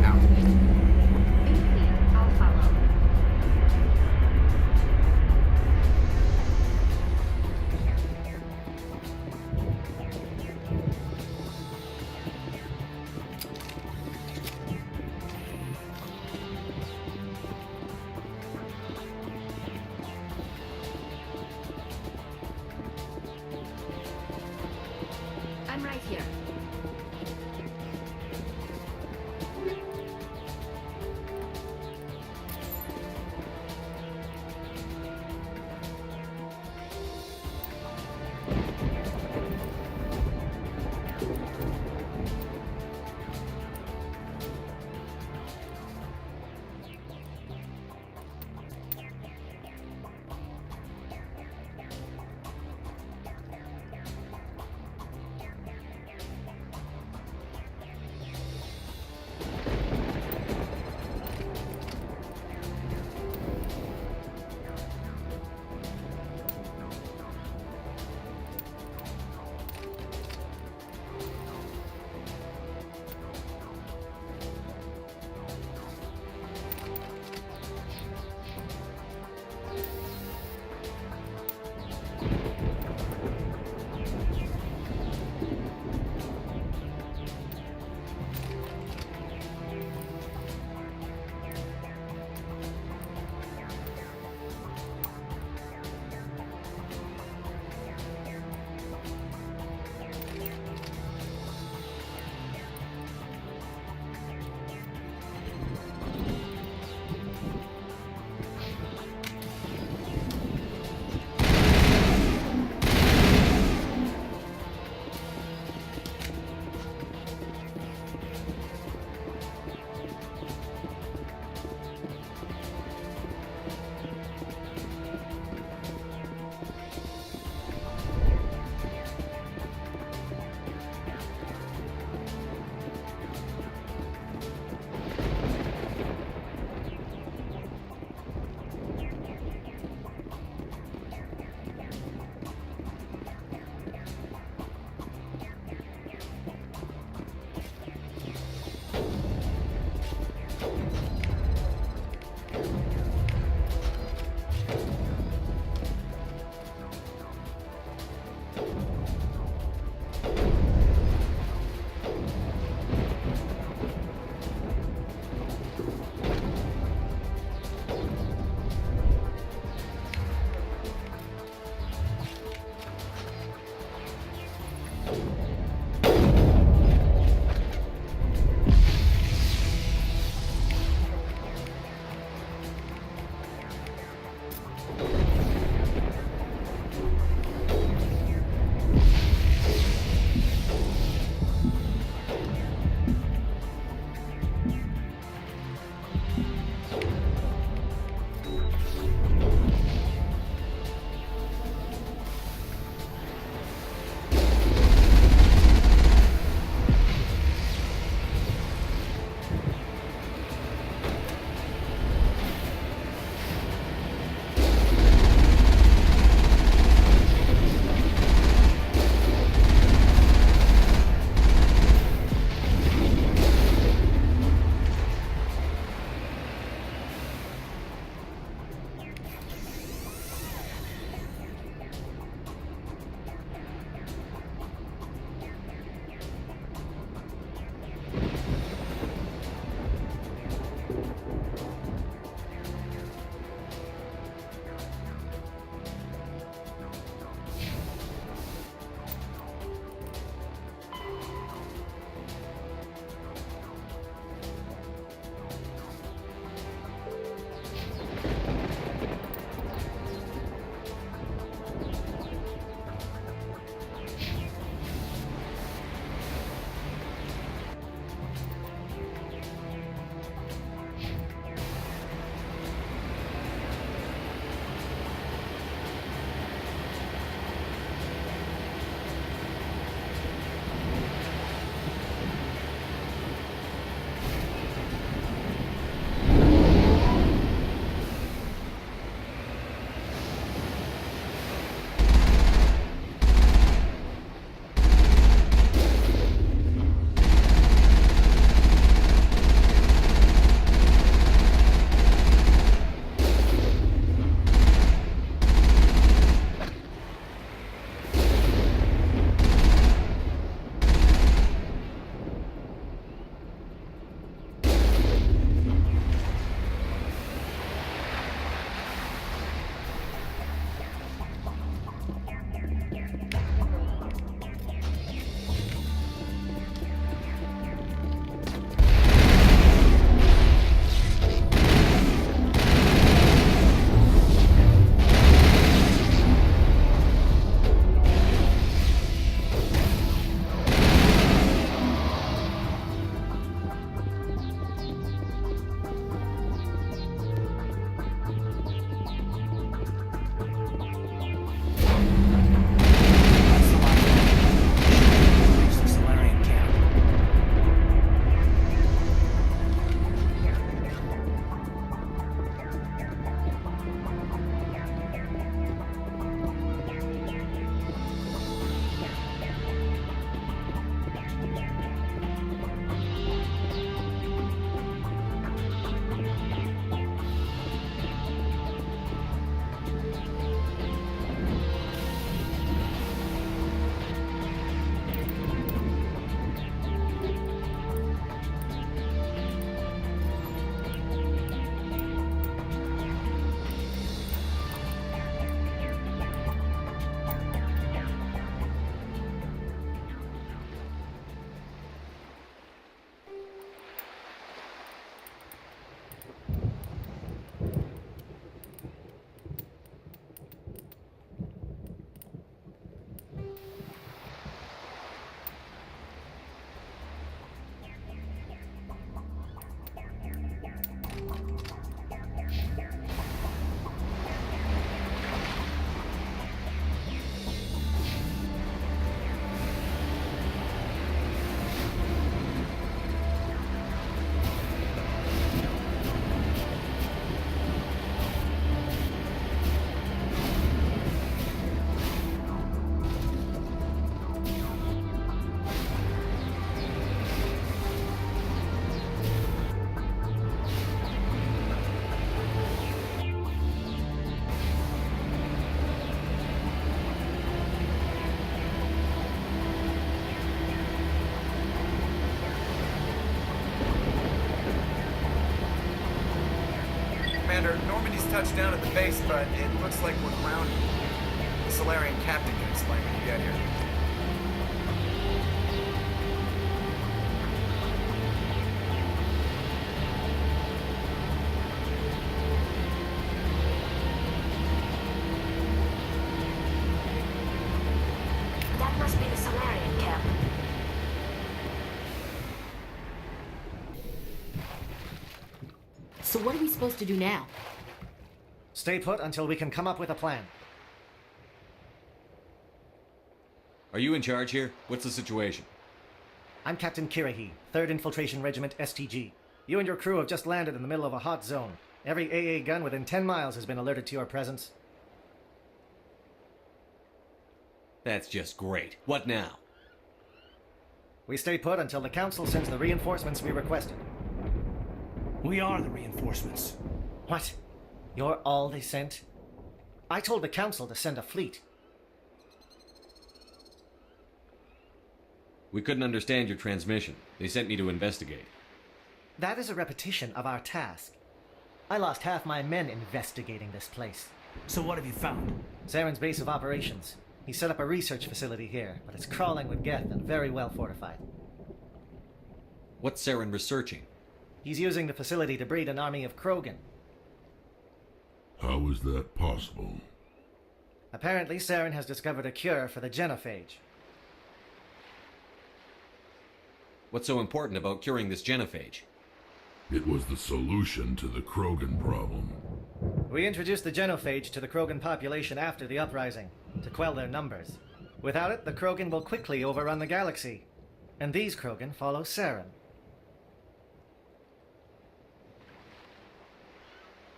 Out. I'll follow. I'm right here. touched down at the base, but it looks like we're grounded. The Solarian captain can explain when we get here. That must be the Solarian camp. So what are we supposed to do now? Stay put until we can come up with a plan. Are you in charge here? What's the situation? I'm Captain Kirahi, 3rd Infiltration Regiment STG. You and your crew have just landed in the middle of a hot zone. Every AA gun within 10 miles has been alerted to your presence. That's just great. What now? We stay put until the Council sends the reinforcements we requested. We are the reinforcements. What? You're all they sent? I told the Council to send a fleet. We couldn't understand your transmission. They sent me to investigate. That is a repetition of our task. I lost half my men investigating this place. So what have you found? Saren's base of operations. He set up a research facility here, but it's crawling with Geth and very well fortified. What's Saren researching? He's using the facility to breed an army of Krogan. How is that possible? Apparently, Saren has discovered a cure for the genophage. What's so important about curing this genophage? It was the solution to the Krogan problem. We introduced the genophage to the Krogan population after the uprising, to quell their numbers. Without it, the Krogan will quickly overrun the galaxy. And these Krogan follow Saren.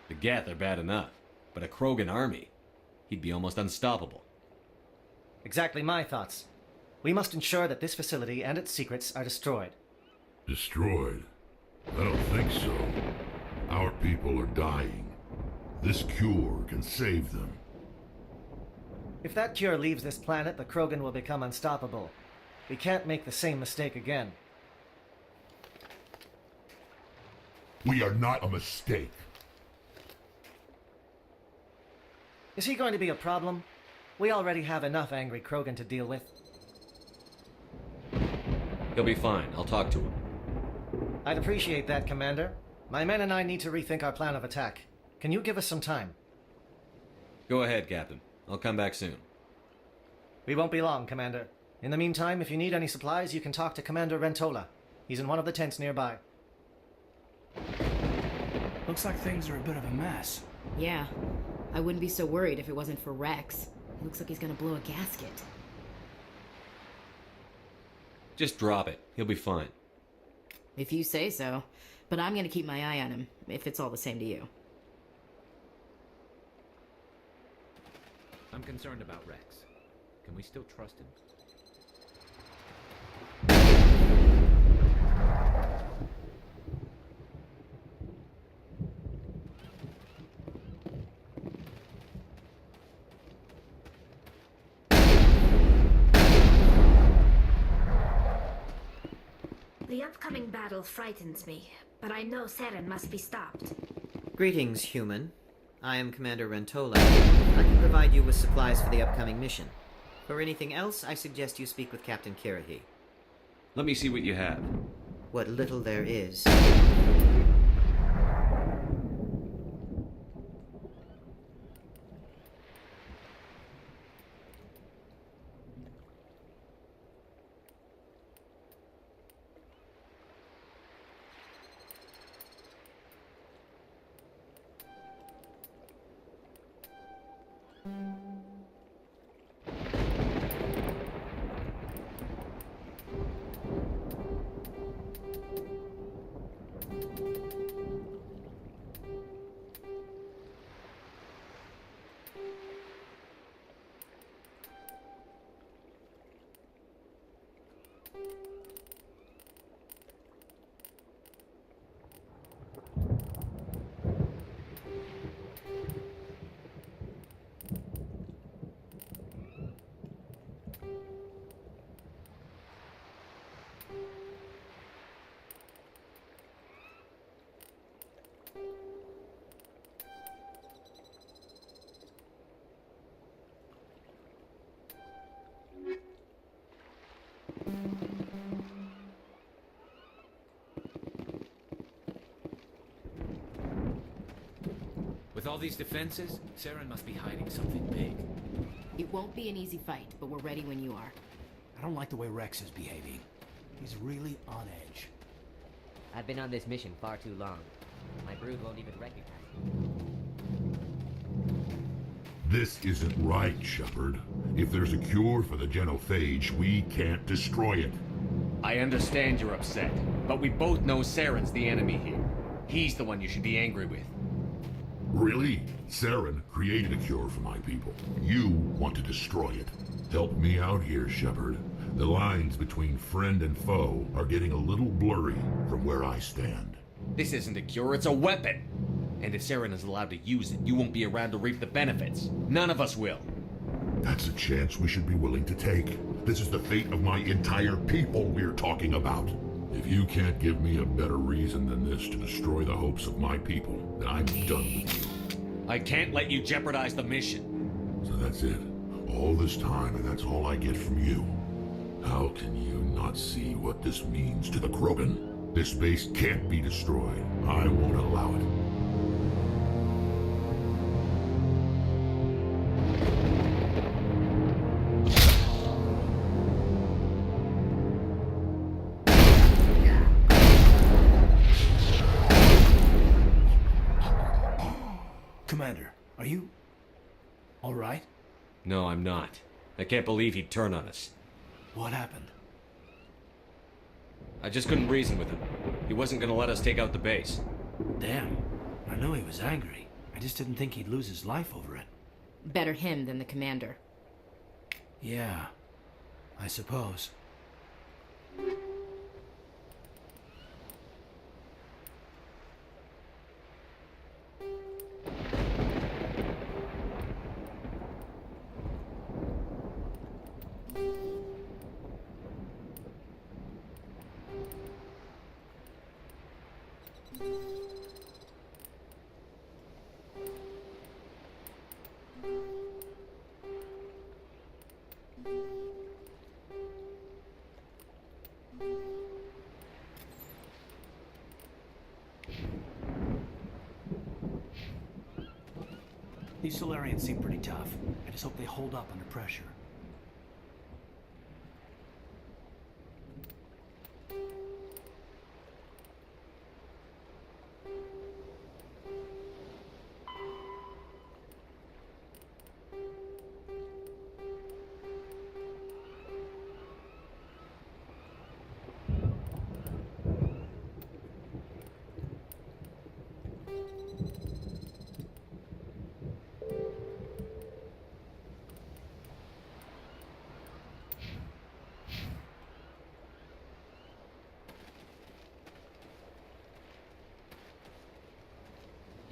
The Geth are bad enough, but a Krogan army? He'd be almost unstoppable. Exactly my thoughts. We must ensure that this facility and its secrets are destroyed. Destroyed? I don't think so. Our people are dying. This cure can save them. If that cure leaves this planet, the Krogan will become unstoppable. We can't make the same mistake again. We are not a mistake. Is he going to be a problem? We already have enough angry Krogan to deal with. He'll be fine. I'll talk to him. I'd appreciate that, Commander. My men and I need to rethink our plan of attack. Can you give us some time? Go ahead, Captain. I'll come back soon. We won't be long, Commander. In the meantime, if you need any supplies, you can talk to Commander Rentola. He's in one of the tents nearby. Looks like things are a bit of a mess. Yeah. I wouldn't be so worried if it wasn't for Rex. It looks like he's gonna blow a gasket. Just drop it. He'll be fine. If you say so. But I'm gonna keep my eye on him, if it's all the same to you. I'm concerned about Rex. Can we still trust him? The upcoming battle frightens me, but I know Saren must be stopped. Greetings, human. I am Commander Rentola. I can provide you with supplies for the upcoming mission. For anything else, I suggest you speak with Captain Kirahi. Let me see what you have. What little there is. With all these defenses, Saren must be hiding something big. It won't be an easy fight, but we're ready when you are. I don't like the way Rex is behaving. He's really on edge. I've been on this mission far too long. My brood won't even recognize me. This isn't right, Shepard. If there's a cure for the genophage, we can't destroy it. I understand you're upset, but we both know Saren's the enemy here. He's the one you should be angry with. Really? Saren created a cure for my people. You want to destroy it. Help me out here, Shepard. The lines between friend and foe are getting a little blurry from where I stand. This isn't a cure, it's a weapon! And if Saren is allowed to use it, you won't be around to reap the benefits. None of us will. That's a chance we should be willing to take. This is the fate of my entire people we're talking about. If you can't give me a better reason than this to destroy the hopes of my people, then I'm done with you. I can't let you jeopardize the mission. So that's it. All this time, and that's all I get from you. How can you not see what this means to the Krogan? This base can't be destroyed. I won't allow it. Commander, are you... all right? No, I'm not. I can't believe he'd turn on us. What happened? I just couldn't reason with him. He wasn't gonna let us take out the base. Damn. I knew he was angry. I just didn't think he'd lose his life over it. Better him than the commander. Yeah, I suppose. These Solarians seem pretty tough. I just hope they hold up under pressure.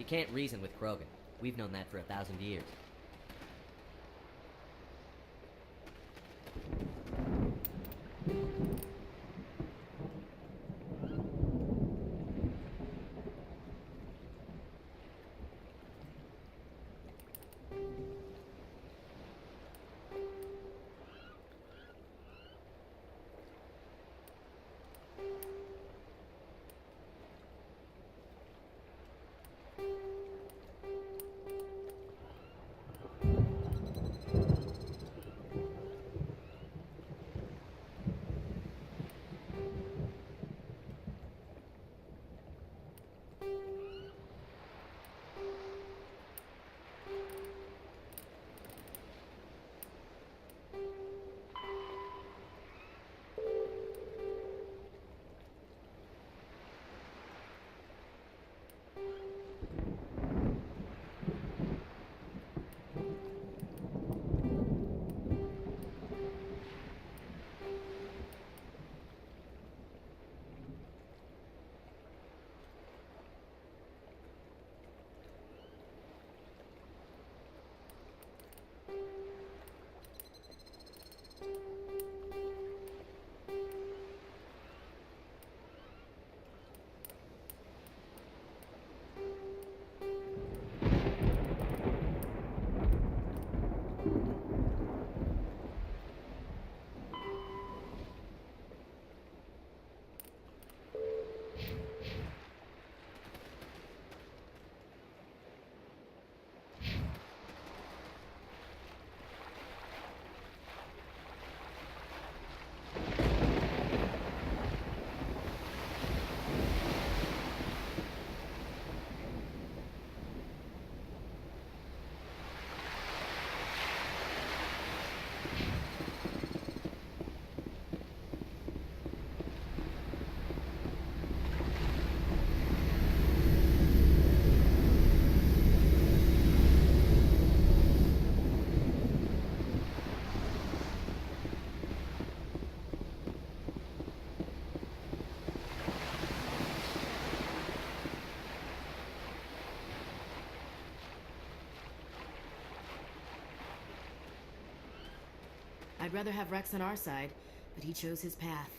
You can't reason with Krogan. We've known that for 1,000 years. I'd rather have Rex on our side, but he chose his path.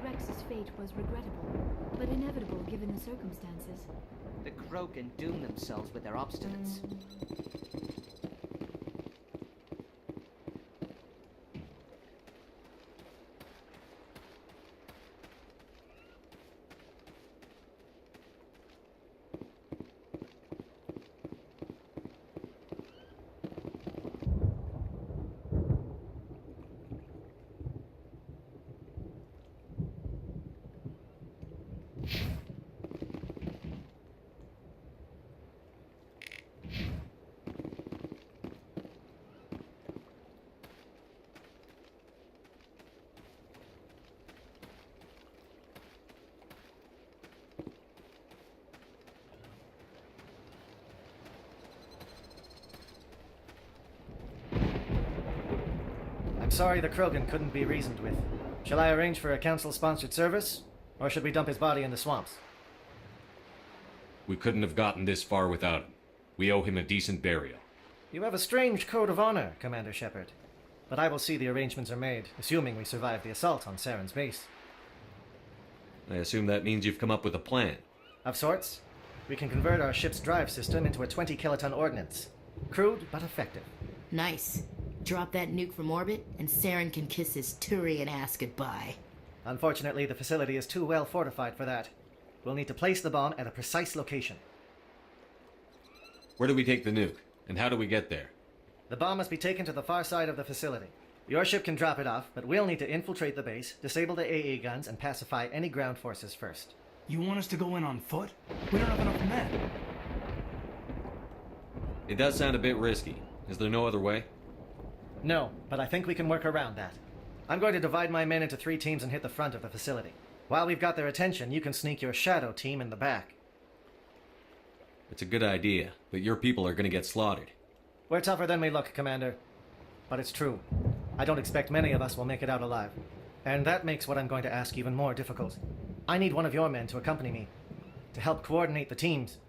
Rex's fate was regrettable, but inevitable given the circumstances. The Krogan doom themselves with their obstinance. I'm sorry the Krogan couldn't be reasoned with. Shall I arrange for a council-sponsored service? Or should we dump his body in the swamps? We couldn't have gotten this far without him. We owe him a decent burial. You have a strange code of honor, Commander Shepard. But I will see the arrangements are made, assuming we survive the assault on Saren's base. I assume that means you've come up with a plan. Of sorts. We can convert our ship's drive system into a 20-kiloton ordnance. Crude, but effective. Nice. Drop that nuke from orbit, and Saren can kiss his Turian ass goodbye. Unfortunately, the facility is too well fortified for that. We'll need to place the bomb at a precise location. Where do we take the nuke? And how do we get there? The bomb must be taken to the far side of the facility. Your ship can drop it off, but we'll need to infiltrate the base, disable the AA guns, and pacify any ground forces first. You want us to go in on foot? We don't have enough men. It does sound a bit risky. Is there no other way? No, but I think we can work around that. I'm going to divide my men into 3 teams and hit the front of the facility. While we've got their attention, you can sneak your shadow team in the back. It's a good idea, but your people are going to get slaughtered. We're tougher than we look, Commander. But it's true. I don't expect many of us will make it out alive. And that makes what I'm going to ask even more difficult. I need one of your men to accompany me, to help coordinate the teams.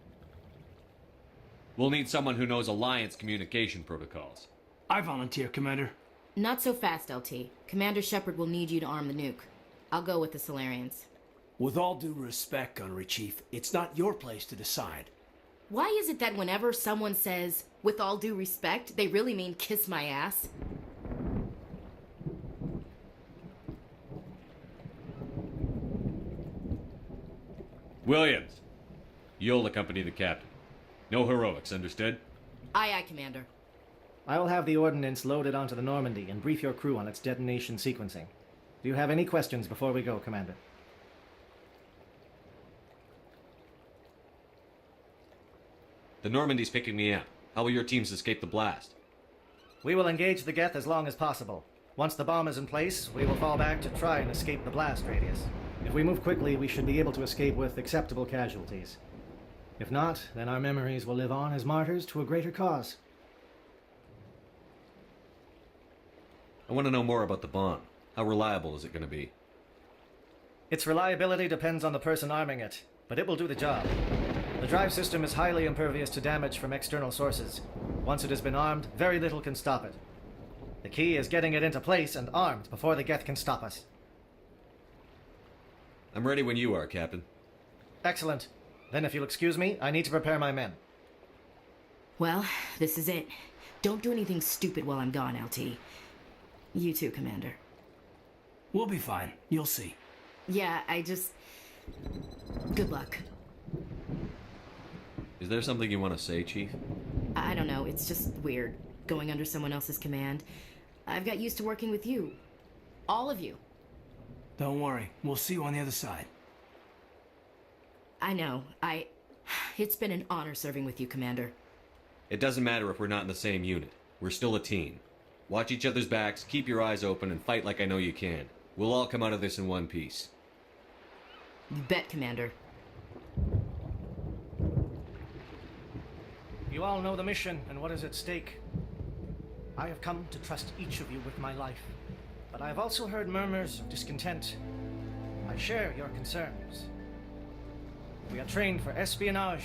We'll need someone who knows Alliance communication protocols. I volunteer, Commander. Not so fast, LT. Commander Shepard will need you to arm the nuke. I'll go with the Solarians. With all due respect, Gunnery Chief, it's not your place to decide. Why is it that whenever someone says, with all due respect, they really mean kiss my ass? Williams, you'll accompany the captain. No heroics, understood? Aye, aye, Commander. I will have the ordnance loaded onto the Normandy and brief your crew on its detonation sequencing. Do you have any questions before we go, Commander? The Normandy's picking me up. How will your teams escape the blast? We will engage the Geth as long as possible. Once the bomb is in place, we will fall back to try and escape the blast radius. If we move quickly, we should be able to escape with acceptable casualties. If not, then our memories will live on as martyrs to a greater cause. I want to know more about the bomb. How reliable is it going to be? Its reliability depends on the person arming it, but it will do the job. The drive system is highly impervious to damage from external sources. Once it has been armed, very little can stop it. The key is getting it into place and armed before the Geth can stop us. I'm ready when you are, Captain. Excellent. Then if you'll excuse me, I need to prepare my men. Well, this is it. Don't do anything stupid while I'm gone, LT. You too, Commander. We'll be fine. You'll see. Yeah, Good luck. Is there something you want to say, Chief? I don't know, it's just weird, going under someone else's command. I've got used to working with you. All of you. Don't worry. We'll see you on the other side. I know. It's been an honor serving with you, Commander. It doesn't matter if we're not in the same unit. We're still a team. Watch each other's backs, keep your eyes open, and fight like I know you can. We'll all come out of this in one piece. You bet, Commander. You all know the mission and what is at stake. I have come to trust each of you with my life, but I have also heard murmurs of discontent. I share your concerns. We are trained for espionage.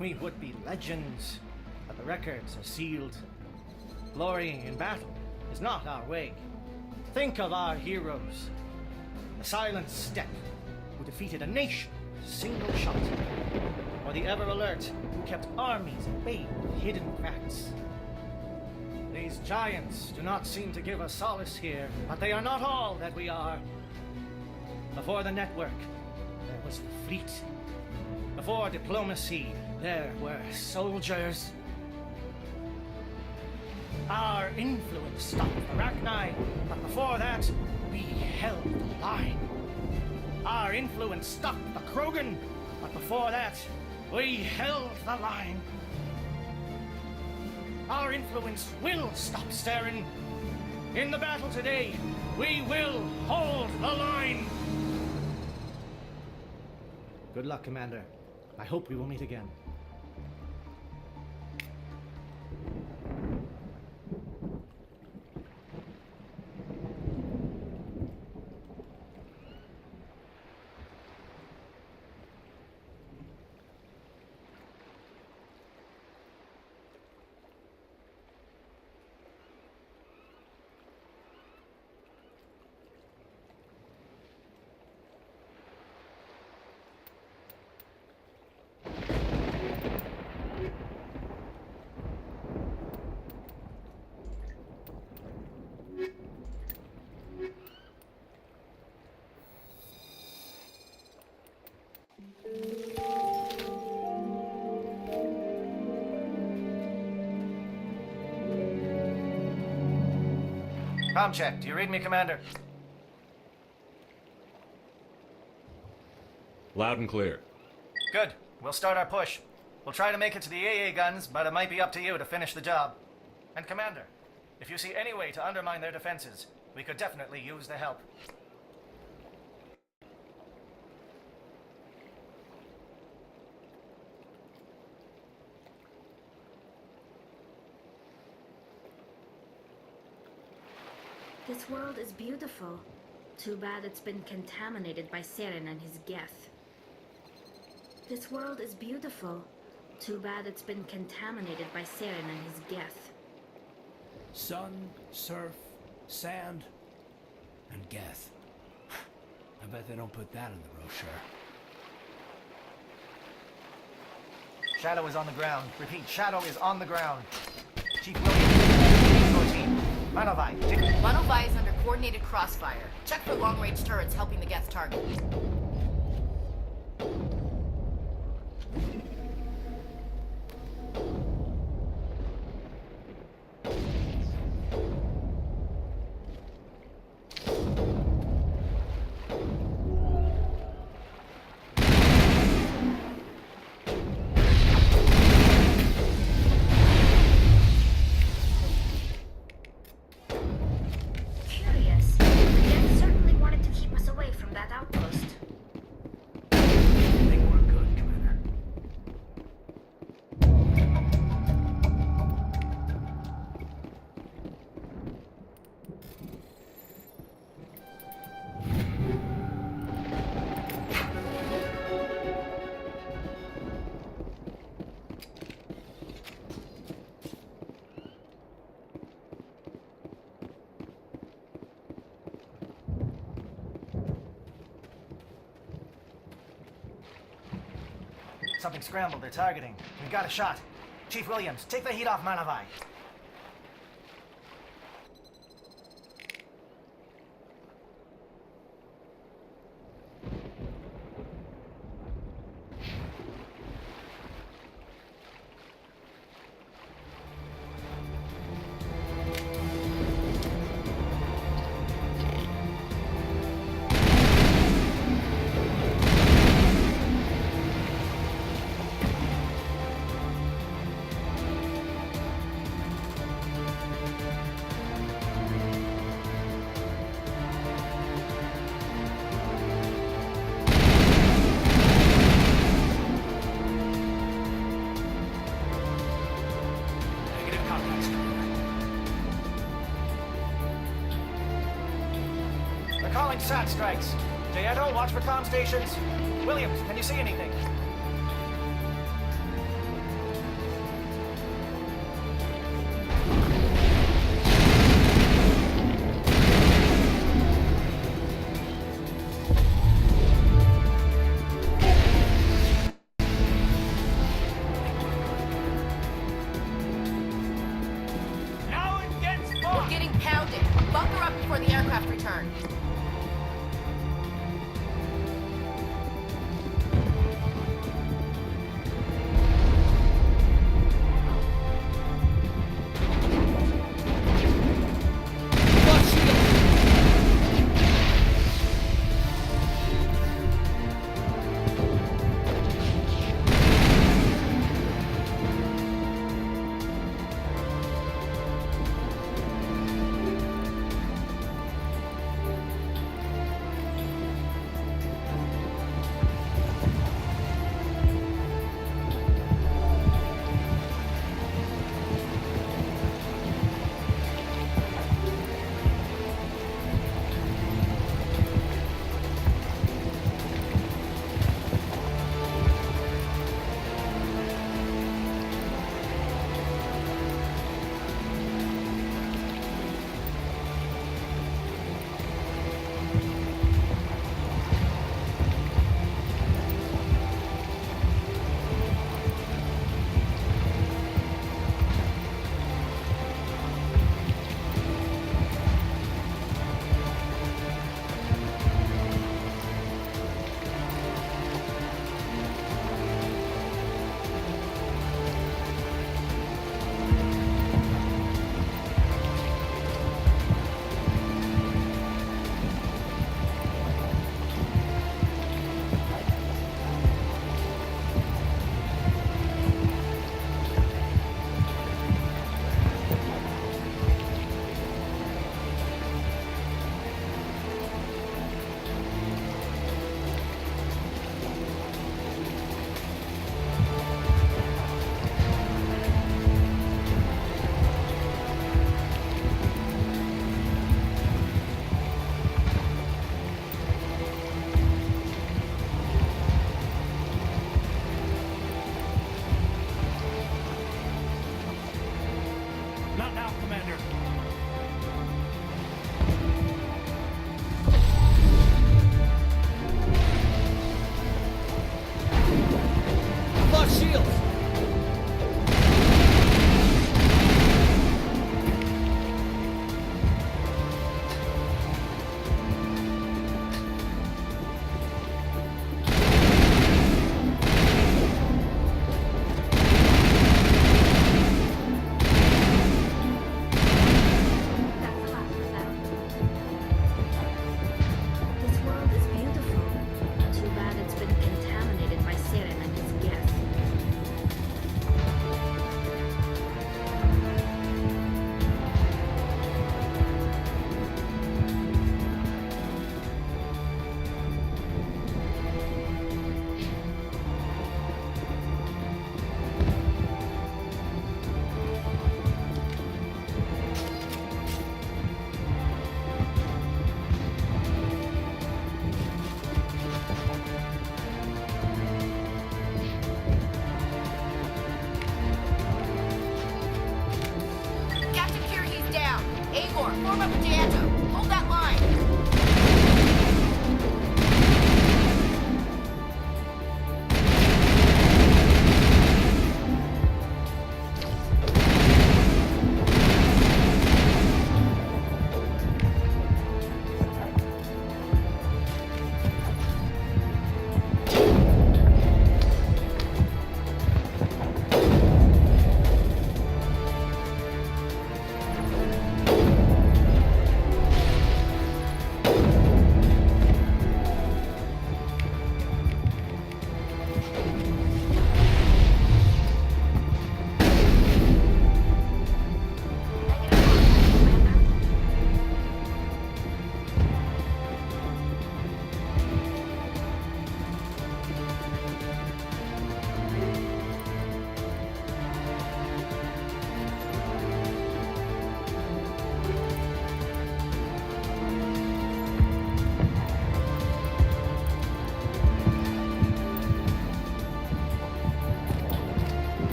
We would be legends, but The records are sealed. Glorying in battle is not our way. Think of our heroes. The Silent Step, who defeated a nation with a single shot. Or the Ever Alert, who kept armies at bay with hidden cracks. These giants do not seem to give us solace here, but they are not all that we are. Before the network, there was the fleet. Before diplomacy, there were soldiers. Our influence stopped Arachni, but before that, we held the line. Our influence stopped the Krogan, but before that, we held the line. Our influence will stop Saren. In the battle today, we will hold the line. Good luck, Commander. I hope we will meet again. Comm check. Do you read me, Commander? Loud and clear. Good. We'll start our push. We'll try to make it to the AA guns, but it might be up to you to finish the job. And Commander, if you see any way to undermine their defenses, we could definitely use the help. This world is beautiful. Too bad it's been contaminated by Saren and his Geth. This world is beautiful. Too bad it's been contaminated by Saren and his Geth. Sun, surf, sand, and Geth. I bet they don't put that in the brochure. Shadow is on the ground. Repeat, Shadow is on the ground. Chief Williams, your team. Manovai. Manovai is under coordinated crossfire. Check for long-range turrets helping the Geth target. Curious. The Geth certainly wanted to keep us away from that outpost. I think we're good, Commander. Something scrambled. They're targeting. We got a shot. Chief Williams, take the heat off Manovai. Negative contacts, Commander. They're calling SAT strikes. Jayeto, watch for comm stations. Williams, can you see anything? getting pounded. Bunker up before the aircraft return. Not now, Commander. Lost shields! This world is beautiful. Too bad it's been contaminated by Seren and his guests. Captain Kirhy's down. Agor, form up with Dianto. Hold that line.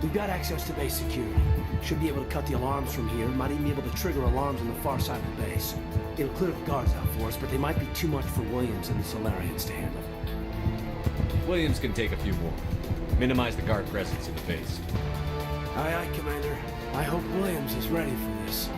We've got access to base security. Should be able to cut the alarms from here. Might even be able to trigger alarms on the far side of the base. It'll clear the guards out for us, but they might be too much for Williams and the Solarians to handle. Williams can take a few more. Minimize the guard presence in the base. Aye, aye, Commander. I hope Williams is ready for this.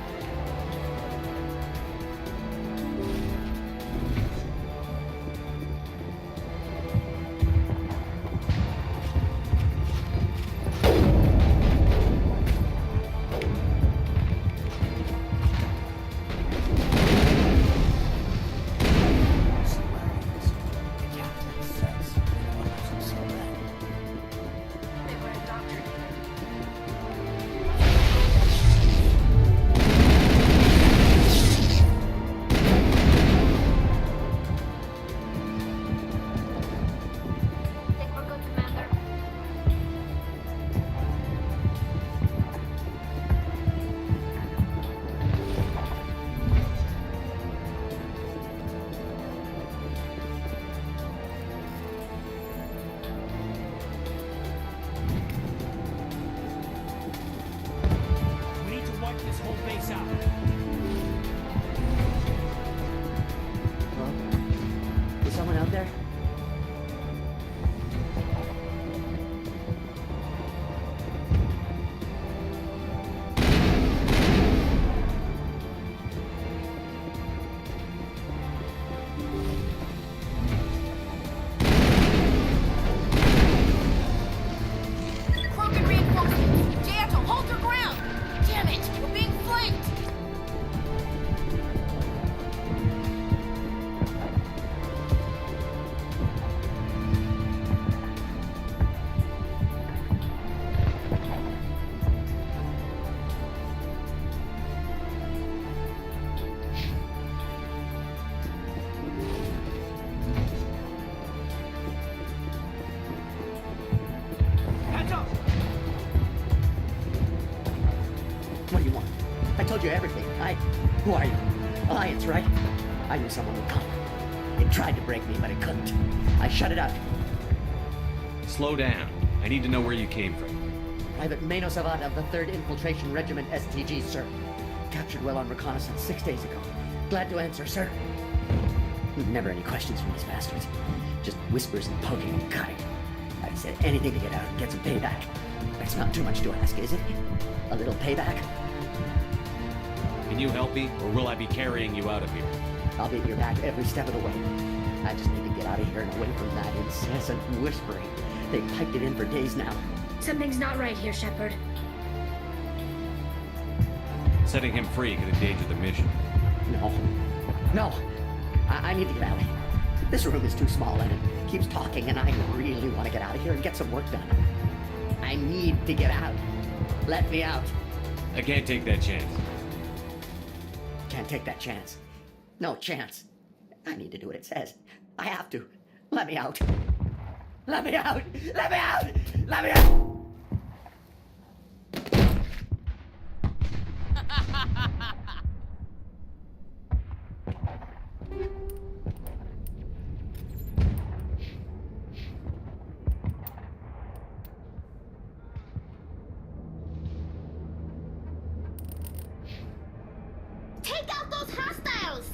Is someone out there? Krogan reinforcements! Janto, hold your ground! Damn it! We're being flanked! Hands up! What do you want? I told you everything. Who are you? Alliance, right? I knew someone would come. It tried to break me, but it couldn't. I shut it out. Slow down. I need to know where you came from. Private Mano Savat of the 3rd Infiltration Regiment STG, sir. Captured well on reconnaissance 6 days ago. Glad to answer, sir. Never any questions from these bastards. Just whispers and poking and cutting. I said anything to get out and get some payback. It's not too much to ask, is it? A little payback? Can you help me, or will I be carrying you out of here? I'll be at your back every step of the way. I just need to get out of here and away from that incessant whispering. They've piped it in for days now. Something's not right here, Shepard. Setting him free could endanger the mission. No. I need to get out of here. This room is too small and it keeps talking and I really want to get out of here and get some work done. I need to get out. Let me out. I can't take that chance. Can't take that chance. No chance. I need to do what it says. I have to. Let me out. Let me out! Let me out! Let me out! Take out those hostiles!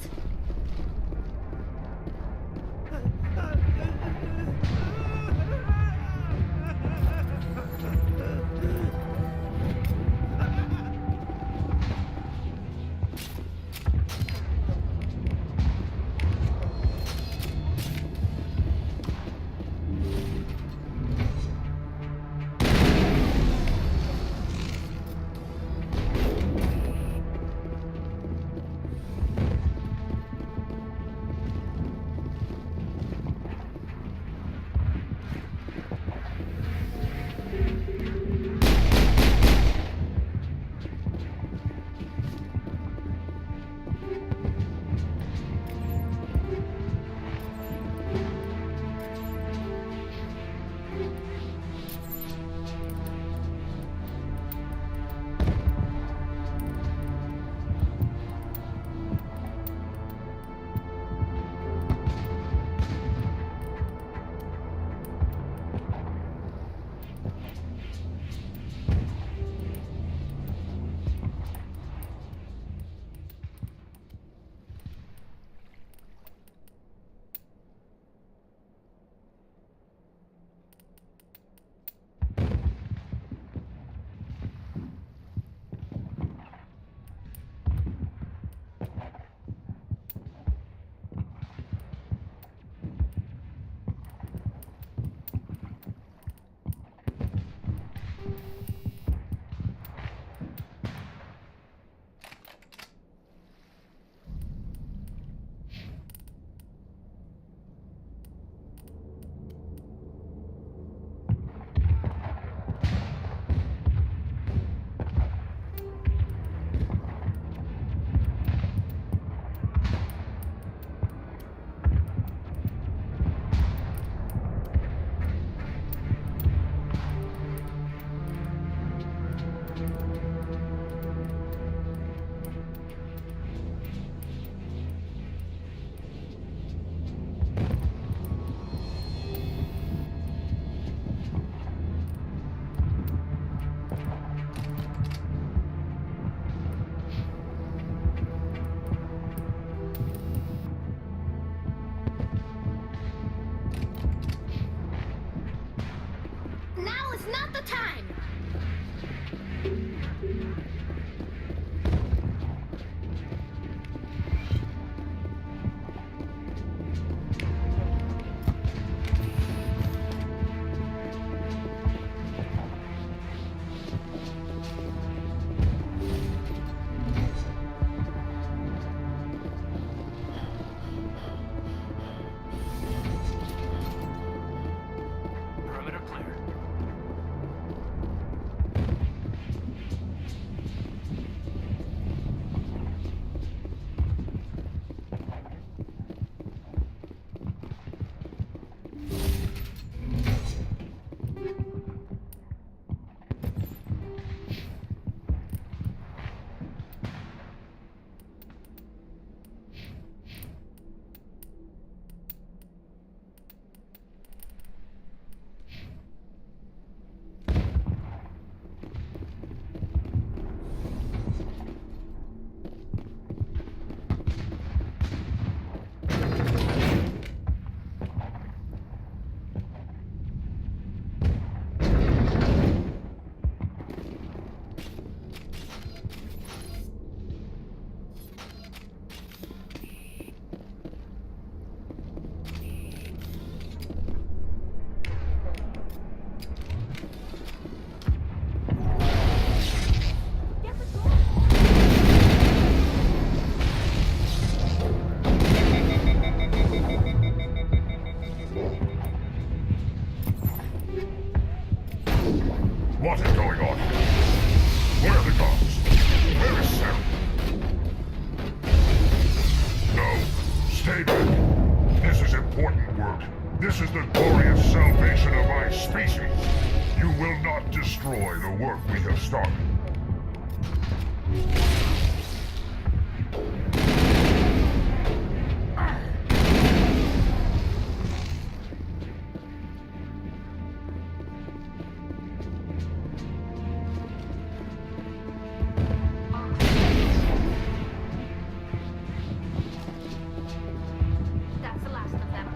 Now is not the time! Perimeter clear. What is going on here? Where are the guards? Where is Sarah? No, stay back. This is important work. This is the glorious salvation of my species. You will not destroy the work we have started. That's the last of them.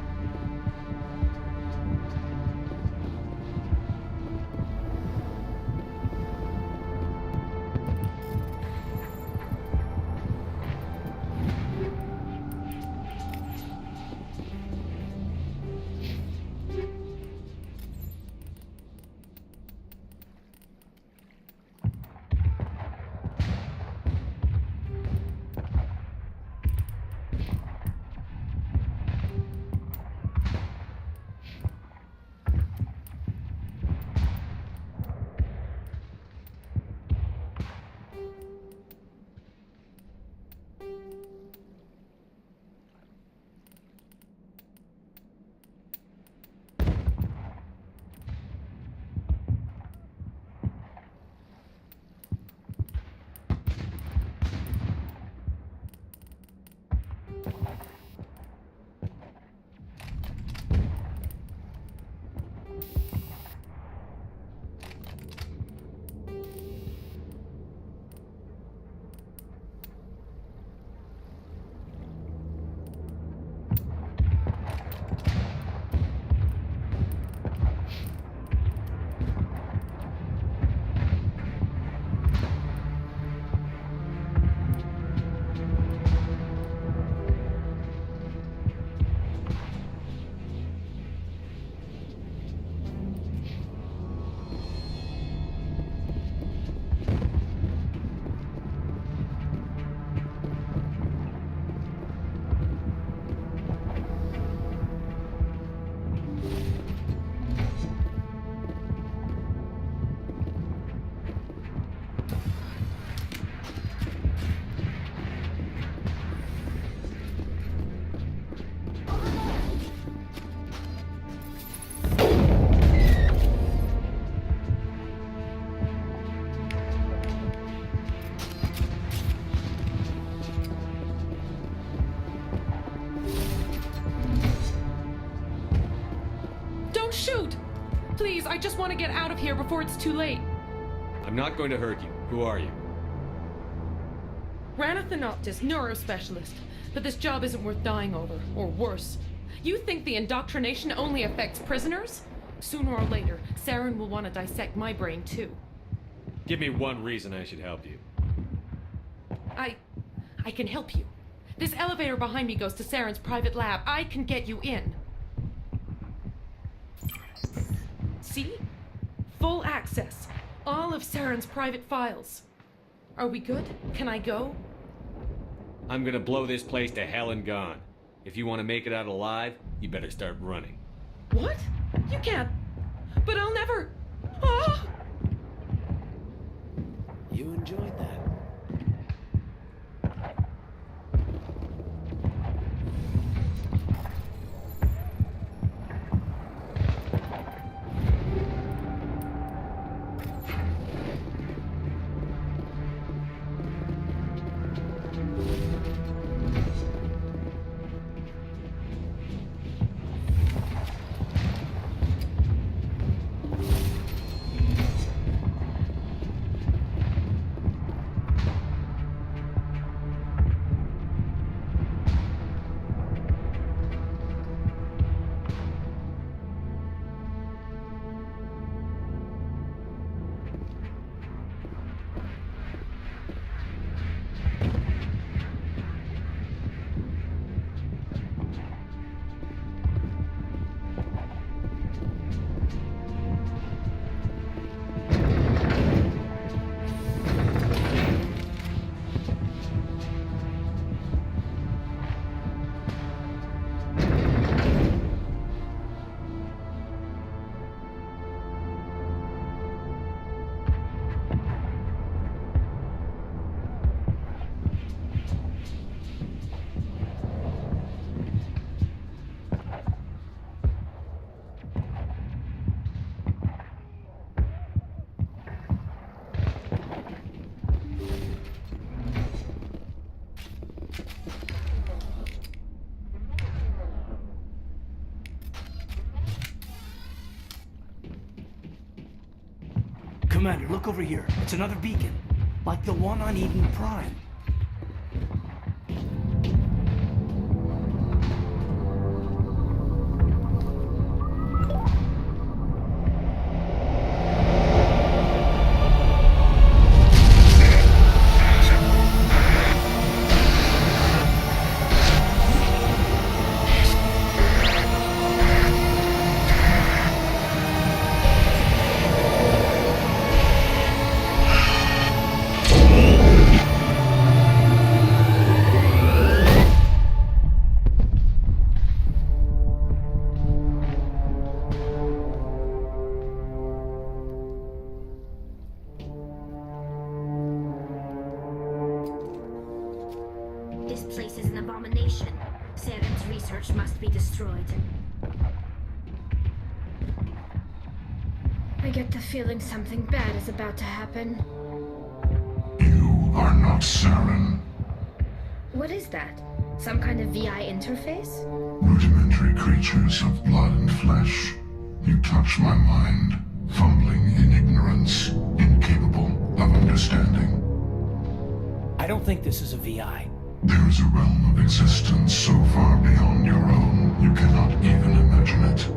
Please, I just want to get out of here before it's too late. I'm not going to hurt you. Who are you? Rana Thanoptis, neurospecialist. But this job isn't worth dying over, or worse. You think the indoctrination only affects prisoners? Sooner or later, Saren will want to dissect my brain too. Give me one reason I should help you. I can help you. This elevator behind me goes to Saren's private lab. I can get you in. See? Full access. All of Saren's private files. Are we good? Can I go? I'm gonna blow this place to hell and gone. If you want to make it out alive, you better start running. What? You can't. But I'll never. Ah! You enjoyed that. Commander, look over here. It's another beacon. Like the one on Eden Prime. This place is an abomination. Saren's research must be destroyed. I get the feeling something bad is about to happen. You are not Saren. What is that? Some kind of VI interface? Rudimentary creatures of blood and flesh. You touch my mind, fumbling in ignorance, incapable of understanding. I don't think this is a VI. There is a realm of existence so far beyond your own, you cannot even imagine it.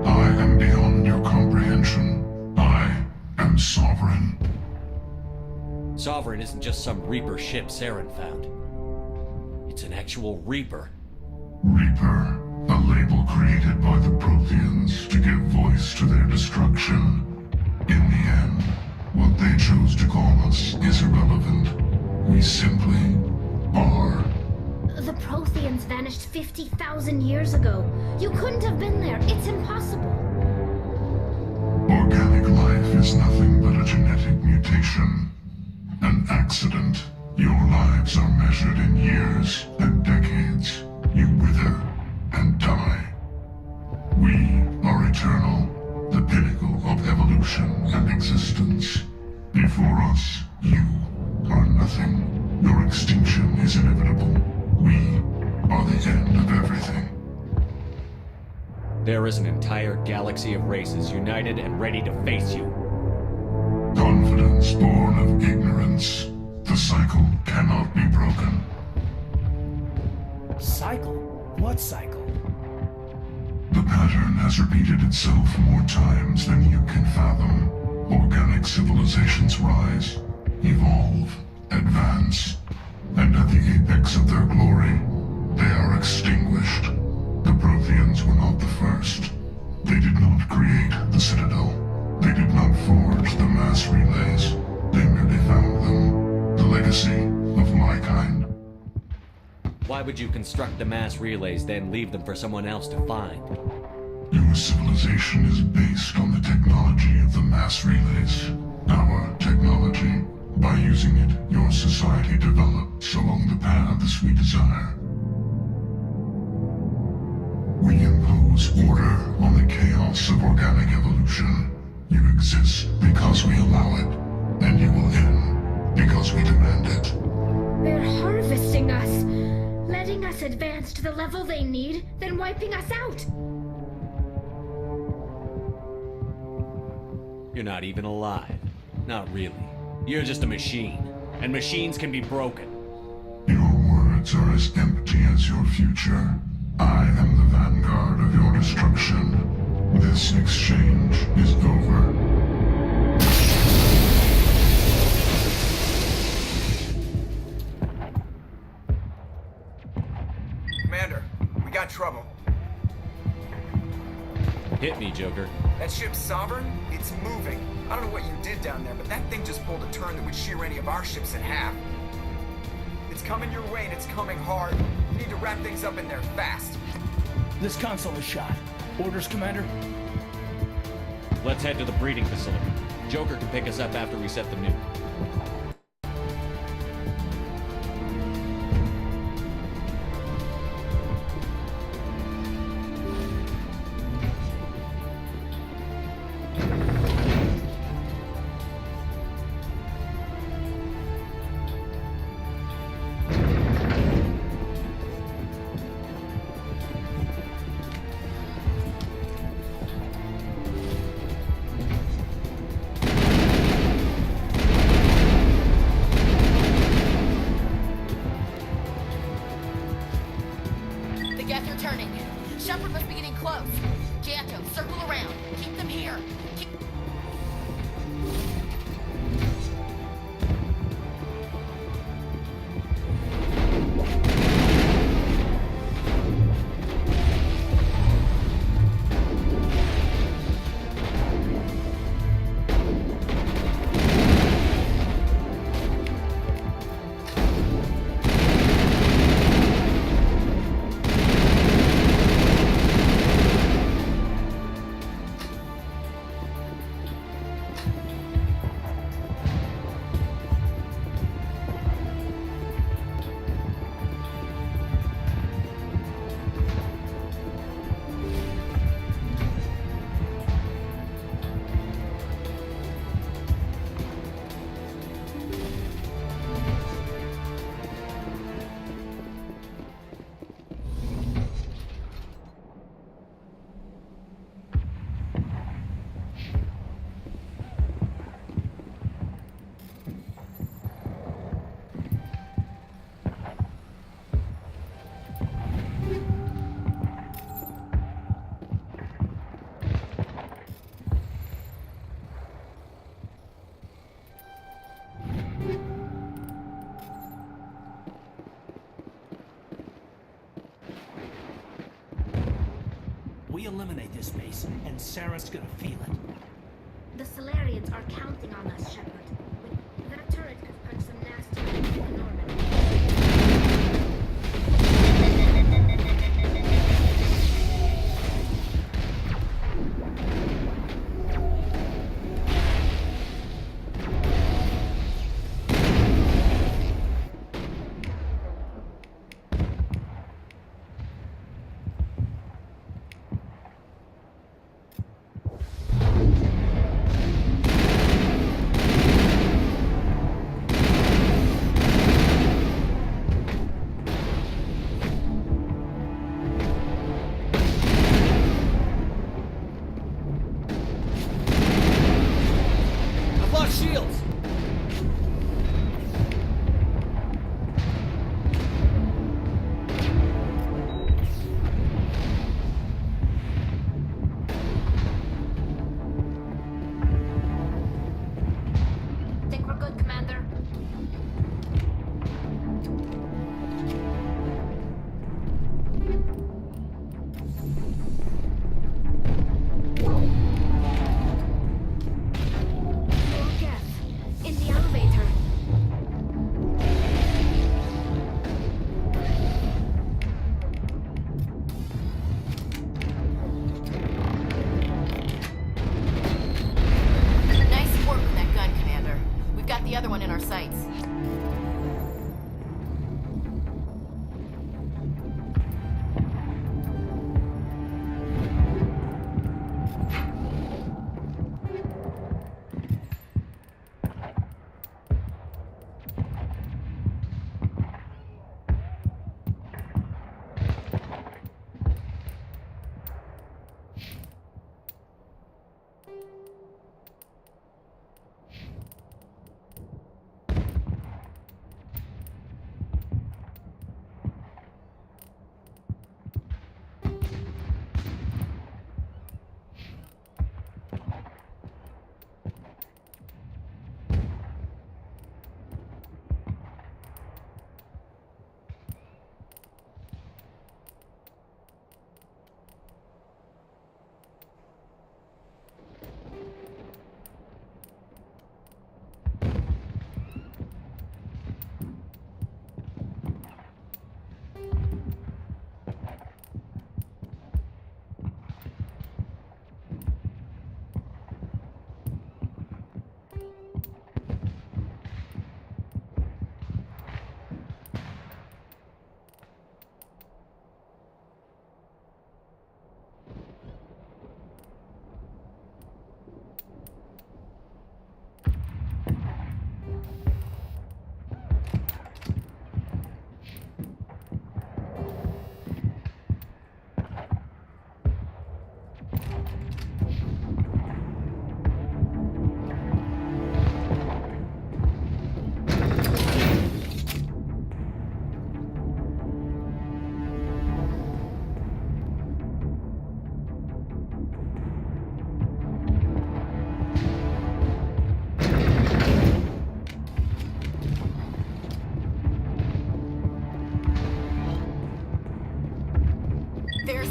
I am beyond your comprehension. I am Sovereign. Sovereign isn't just some Reaper ship Saren found. It's an actual Reaper. Reaper, a label created by the Protheans to give voice to their destruction. In the end, what they chose to call us is irrelevant. We simply are. The Protheans vanished 50,000 years ago. You couldn't have been there. It's impossible. Organic life is nothing but a genetic mutation. An accident. Your lives are measured in years and decades. You wither and die. We are eternal, the pinnacle of evolution and existence. Before us, you are nothing. Your extinction is inevitable. We are the end of everything. There is an entire galaxy of races united and ready to face you. Confidence born of ignorance. The cycle cannot be broken. Cycle? What cycle? The pattern has repeated itself more times than you can fathom. Organic civilizations rise, evolve, advance, and at the apex of their glory, they are extinguished. The Protheans were not the first. They did not create the Citadel. They did not forge the mass relays. They merely found them. The legacy of my kind. Why would you construct the mass relays, then leave them for someone else to find? Your civilization is based on the technology of the mass relays. Our technology. By using it, your society develops along the paths we desire. We impose order on the chaos of organic evolution. You exist because we allow it, and you will end because we demand it. They're harvesting us, letting us advance to the level they need, then wiping us out. You're not even alive. Not really. You're just a machine. And machines can be broken. Your words are as empty as your future. I am the vanguard of your destruction. This exchange is over. Commander, we got trouble. Hit me, Joker. That ship's Sovereign? It's moving. I don't know what you did down there, but that thing just pulled a turn that would shear any of our ships in half. It's coming your way and it's coming hard. You need to wrap things up in there fast. This console is shot. Orders, Commander? Let's head to the breeding facility. Joker can pick us up after we set the nuke. Shepard must be getting close. Janto, circle around. Keep them here. We eliminate this base, and Sarah's gonna feel it. The Solarians are counting on us, Shepard. That turret could punch some nasty holes in the Normandy.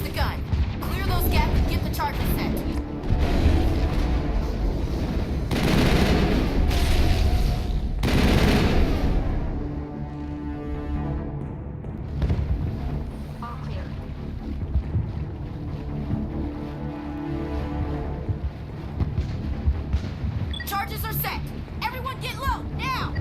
Here's the gun. Clear those gaps and get the charges set. All clear. Charges are set. Everyone get low, now!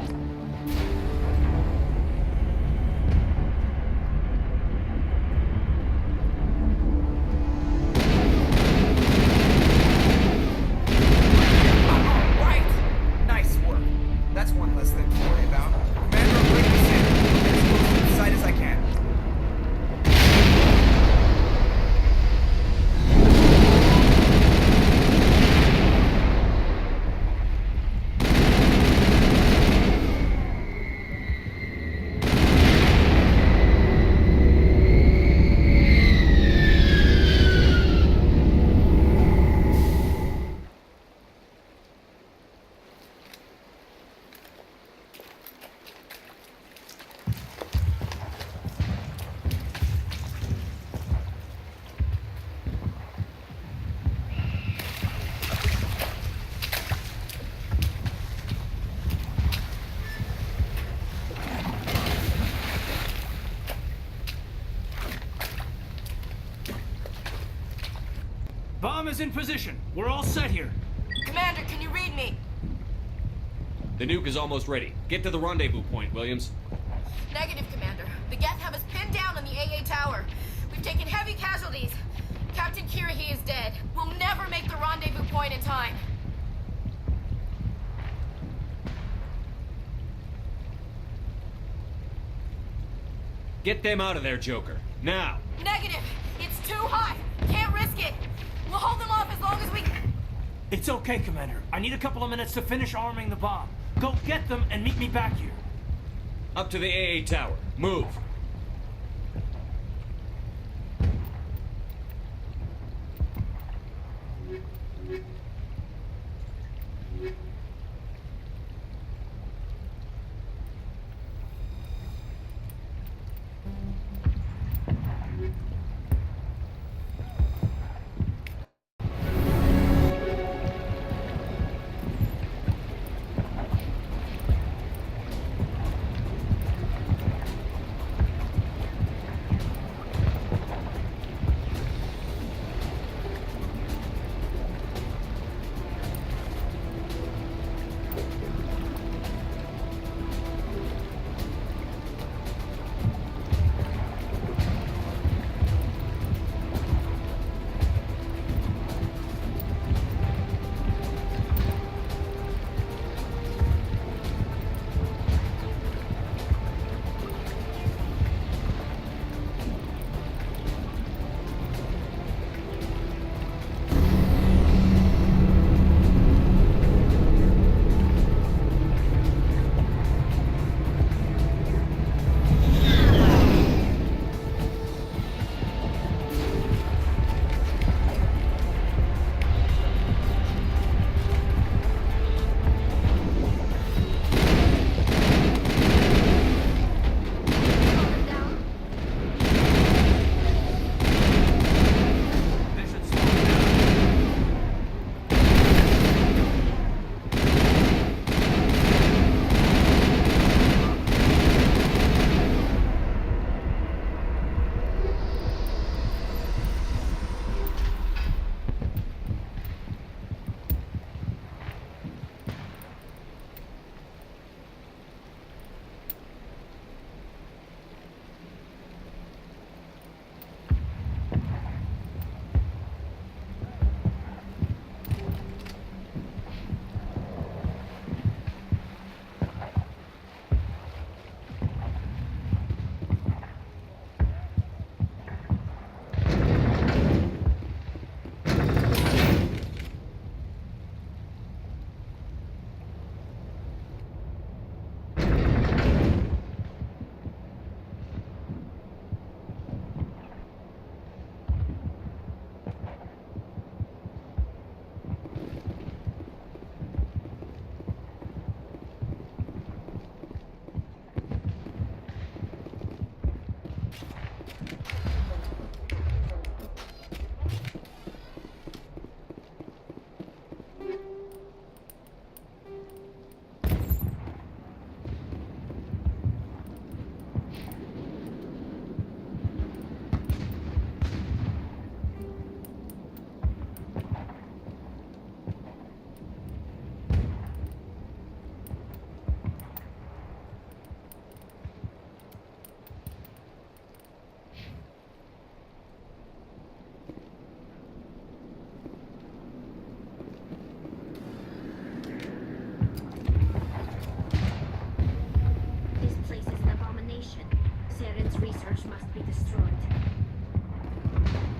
Right! Nice work. That's one less thing to worry about. Commander, bring us in. As close to the site as I can. Bomb is in position. We're all set here. Commander, can you read me? The nuke is almost ready. Get to the rendezvous point, Williams. Negative, Commander. The Geth have us pinned down on the AA tower. We've taken heavy casualties. Captain Kirahi is dead. We'll never make the rendezvous point in time. Get them out of there, Joker. Now! Negative. It's too hot. Can't risk it. We'll hold them off as long as we... It's okay, Commander. I need a couple of minutes to finish arming the bomb. Go get them and meet me back here. Up to the AA tower. Move!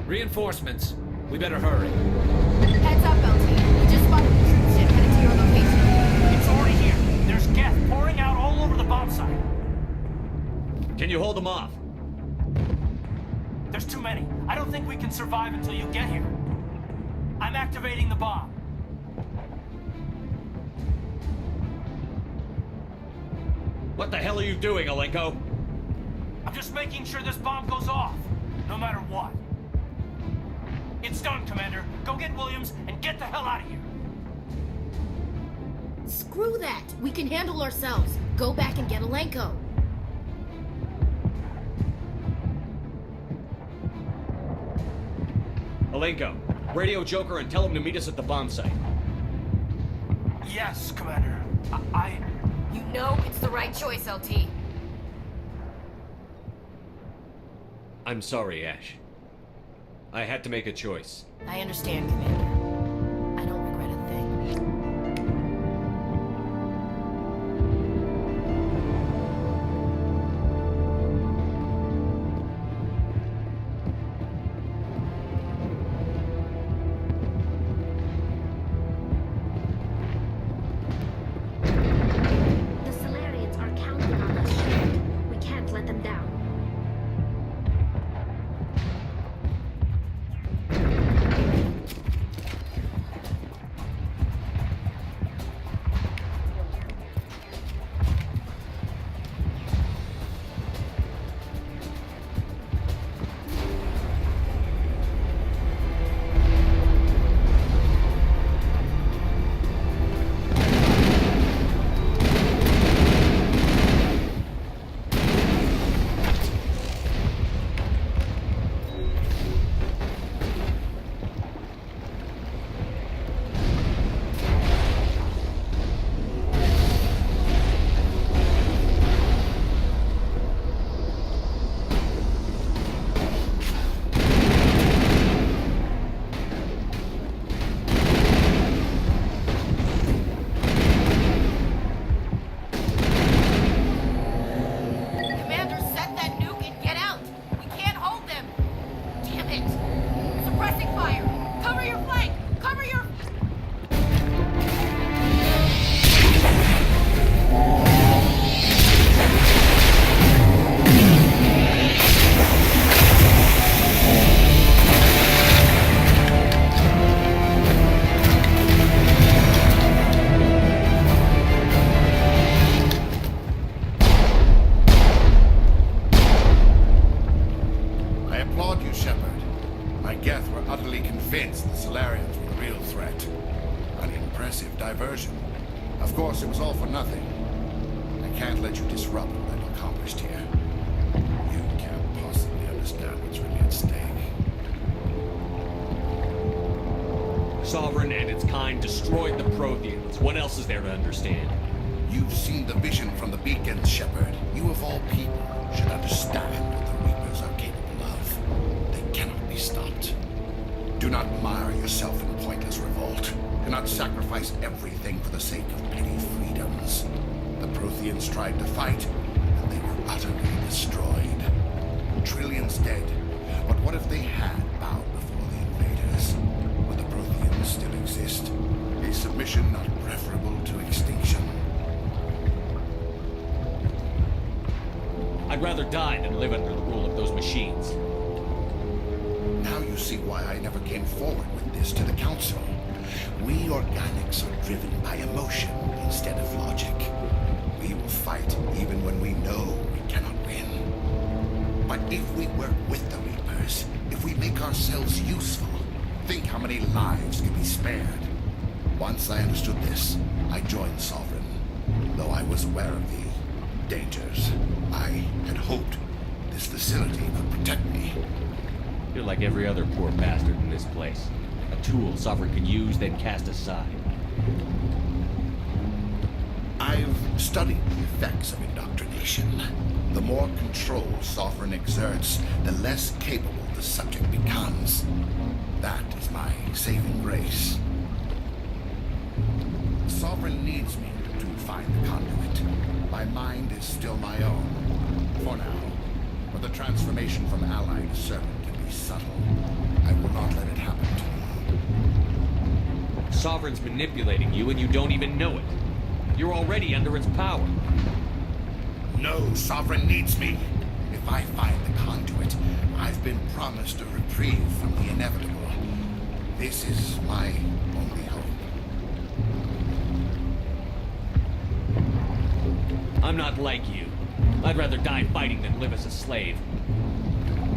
Reinforcements. We better hurry. Heads up, LT. We just spotted the troop ship headed to your location. It's already here. There's gas pouring out all over the bomb site. Can you hold them off? There's too many. I don't think we can survive until you get here. I'm activating the bomb. What the hell are you doing, Alenko? I'm just making sure this bomb goes off, no matter what. It's done, Commander. Go get Williams and get the hell out of here. Screw that. We can handle ourselves. Go back and get Alenko. Alenko, radio Joker and tell him to meet us at the bomb site. Yes, Commander. You know it's the right choice, LT. I'm sorry, Ash. I had to make a choice. I understand, Commander. I don't regret a thing. The Solarians are counting on us, Shepard. We can't let them down. Commander, set that nuke and get out. We can't hold them. Damn it. Suppressing fire. Cover your flank. Cover your... I applaud you, Shepard. My Geth were utterly convinced the Solarians were the real threat. An impressive diversion. Of course, it was all for nothing. I can't let you disrupt what I've accomplished here. You can't possibly understand what's really at stake. Sovereign and its kind destroyed the Protheans. What else is there to understand? You've seen the vision from the beacons, Shepard. You of all people should understand what the Reapers are capable of. They cannot be stopped. Do not mire yourself in pointless revolt. Do not sacrifice everything for the sake of petty freedoms. The Protheans tried to fight, and they were utterly destroyed. Trillions dead. But what if they had bowed before the invaders? Would the Protheans still exist? A submission not preferable to extinction. I'd rather die than live under the rule of those machines. Now you see why I never came forward with this to the Council. We organics are driven by emotion instead of logic. We will fight even when we know we cannot win. But if we work with the Reapers, if we make ourselves useful, think how many lives can be spared. Once I understood this, I joined Sovereign, though I was aware of the dangers. I had hoped this facility could protect me. You're like every other poor bastard in this place. A tool Sovereign can use, then cast aside. I've studied the effects of indoctrination. The more control Sovereign exerts, the less capable the subject becomes. That is my saving grace. Sovereign needs me to find the conduit. My mind is still my own, for now. But the transformation from ally to servant can be subtle. Sovereign's manipulating you and you don't even know it. You're already under its power. No, Sovereign needs me. If I find the conduit, I've been promised a reprieve from the inevitable. This is my only hope. I'm not like you. I'd rather die fighting than live as a slave.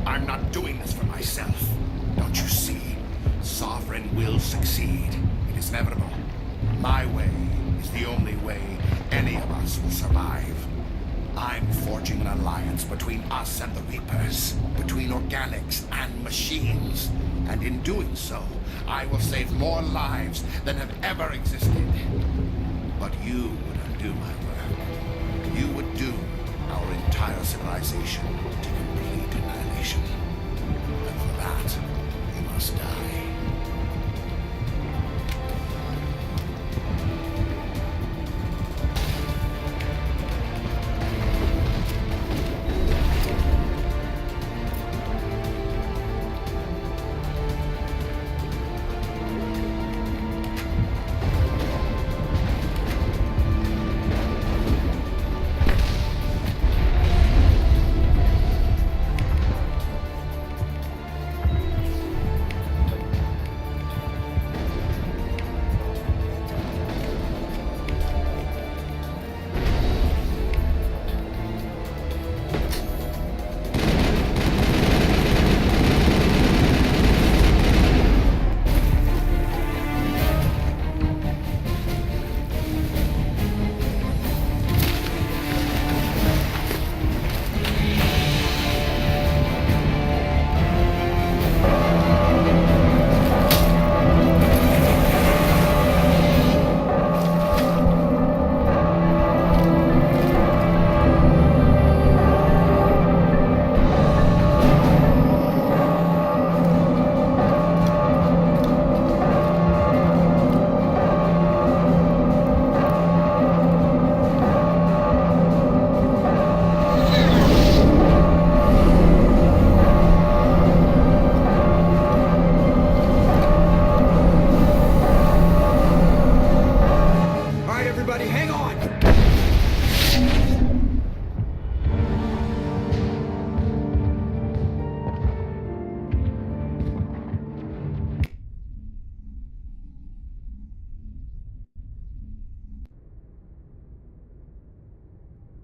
I'm not doing this for myself. Don't you see? Sovereign will succeed. It is inevitable. My way is the only way any of us will survive. I'm forging an alliance between us and the Reapers, between organics and machines. And in doing so, I will save more lives than have ever existed. But you would undo my work. You would doom our entire civilization to complete annihilation. And for that, you must die.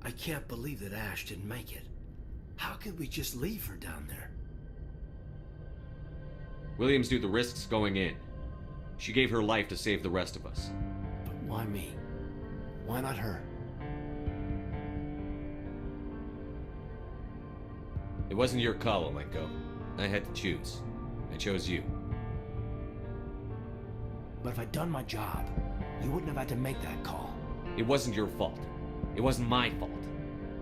I can't believe that Ash didn't make it. How could we just leave her down there? Williams knew the risks going in. She gave her life to save the rest of us. But why me? Why not her? It wasn't your call, Alenko. I had to choose. I chose you. But if I'd done my job, you wouldn't have had to make that call. It wasn't your fault. It wasn't my fault.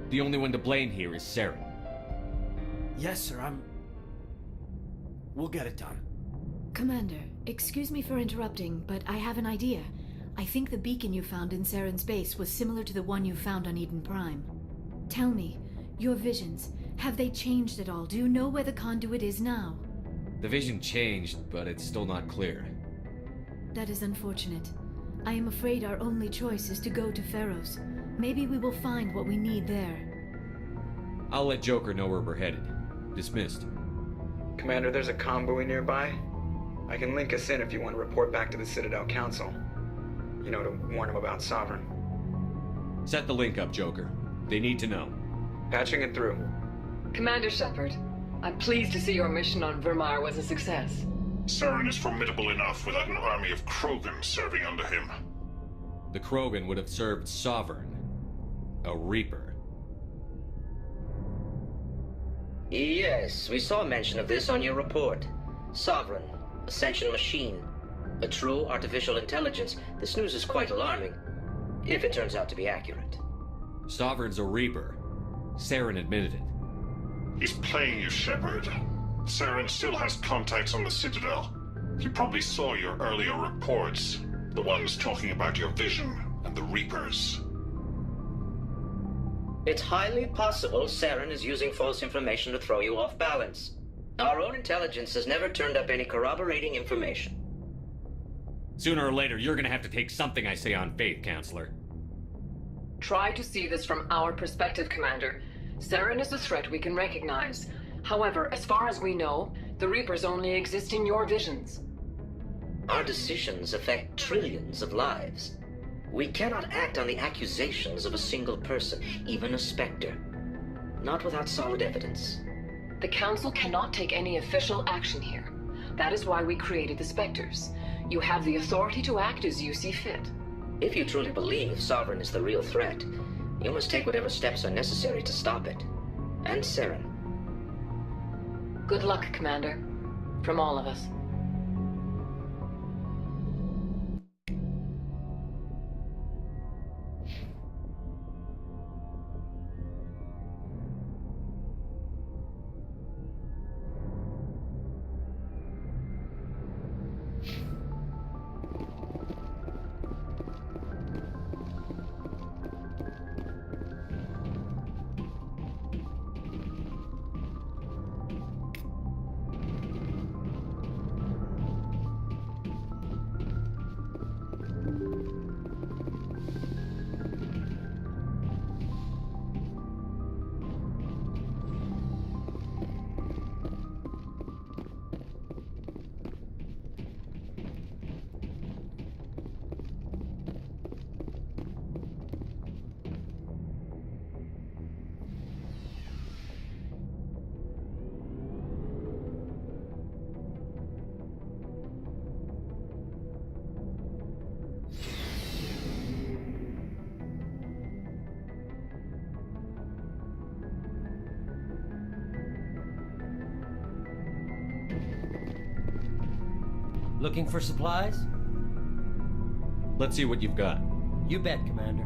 The only one to blame here is Saren. Yes, sir, We'll get it done. Commander, excuse me for interrupting, but I have an idea. I think the beacon you found in Saren's base was similar to the one you found on Eden Prime. Tell me, your visions, have they changed at all? Do you know where the conduit is now? The vision changed, but it's still not clear. That is unfortunate. I am afraid our only choice is to go to Pharos. Maybe we will find what we need there. I'll let Joker know where we're headed. Dismissed. Commander, there's a convoy nearby. I can link us in if you want to report back to the Citadel Council. You know, to warn them about Sovereign. Set the link up, Joker. They need to know. Patching it through. Commander Shepard, I'm pleased to see your mission on Vermeer was a success. Saren is formidable enough without an army of Krogan serving under him. The Krogan would have served Sovereign. A Reaper. Yes, we saw mention of this on your report. Sovereign, Ascension machine, a true artificial intelligence. This news is quite alarming, if it turns out to be accurate. Sovereign's a Reaper. Saren admitted it. He's playing you, Shepard. Saren still has contacts on the Citadel. He probably saw your earlier reports, the ones talking about your vision and the Reapers. It's highly possible Saren is using false information to throw you off balance. Our own intelligence has never turned up any corroborating information. Sooner or later, you're gonna have to take something I say on faith, Counselor. Try to see this from our perspective, Commander. Saren is a threat we can recognize. However, as far as we know, the Reapers only exist in your visions. Our decisions affect trillions of lives. We cannot act on the accusations of a single person, even a Spectre. Not without solid evidence. The Council cannot take any official action here. That is why we created the Spectres. You have the authority to act as you see fit. If you truly believe Sovereign is the real threat, you must take whatever steps are necessary to stop it. And Saren. Good luck, Commander. From all of us. Looking for supplies? Let's see what you've got. You bet, Commander.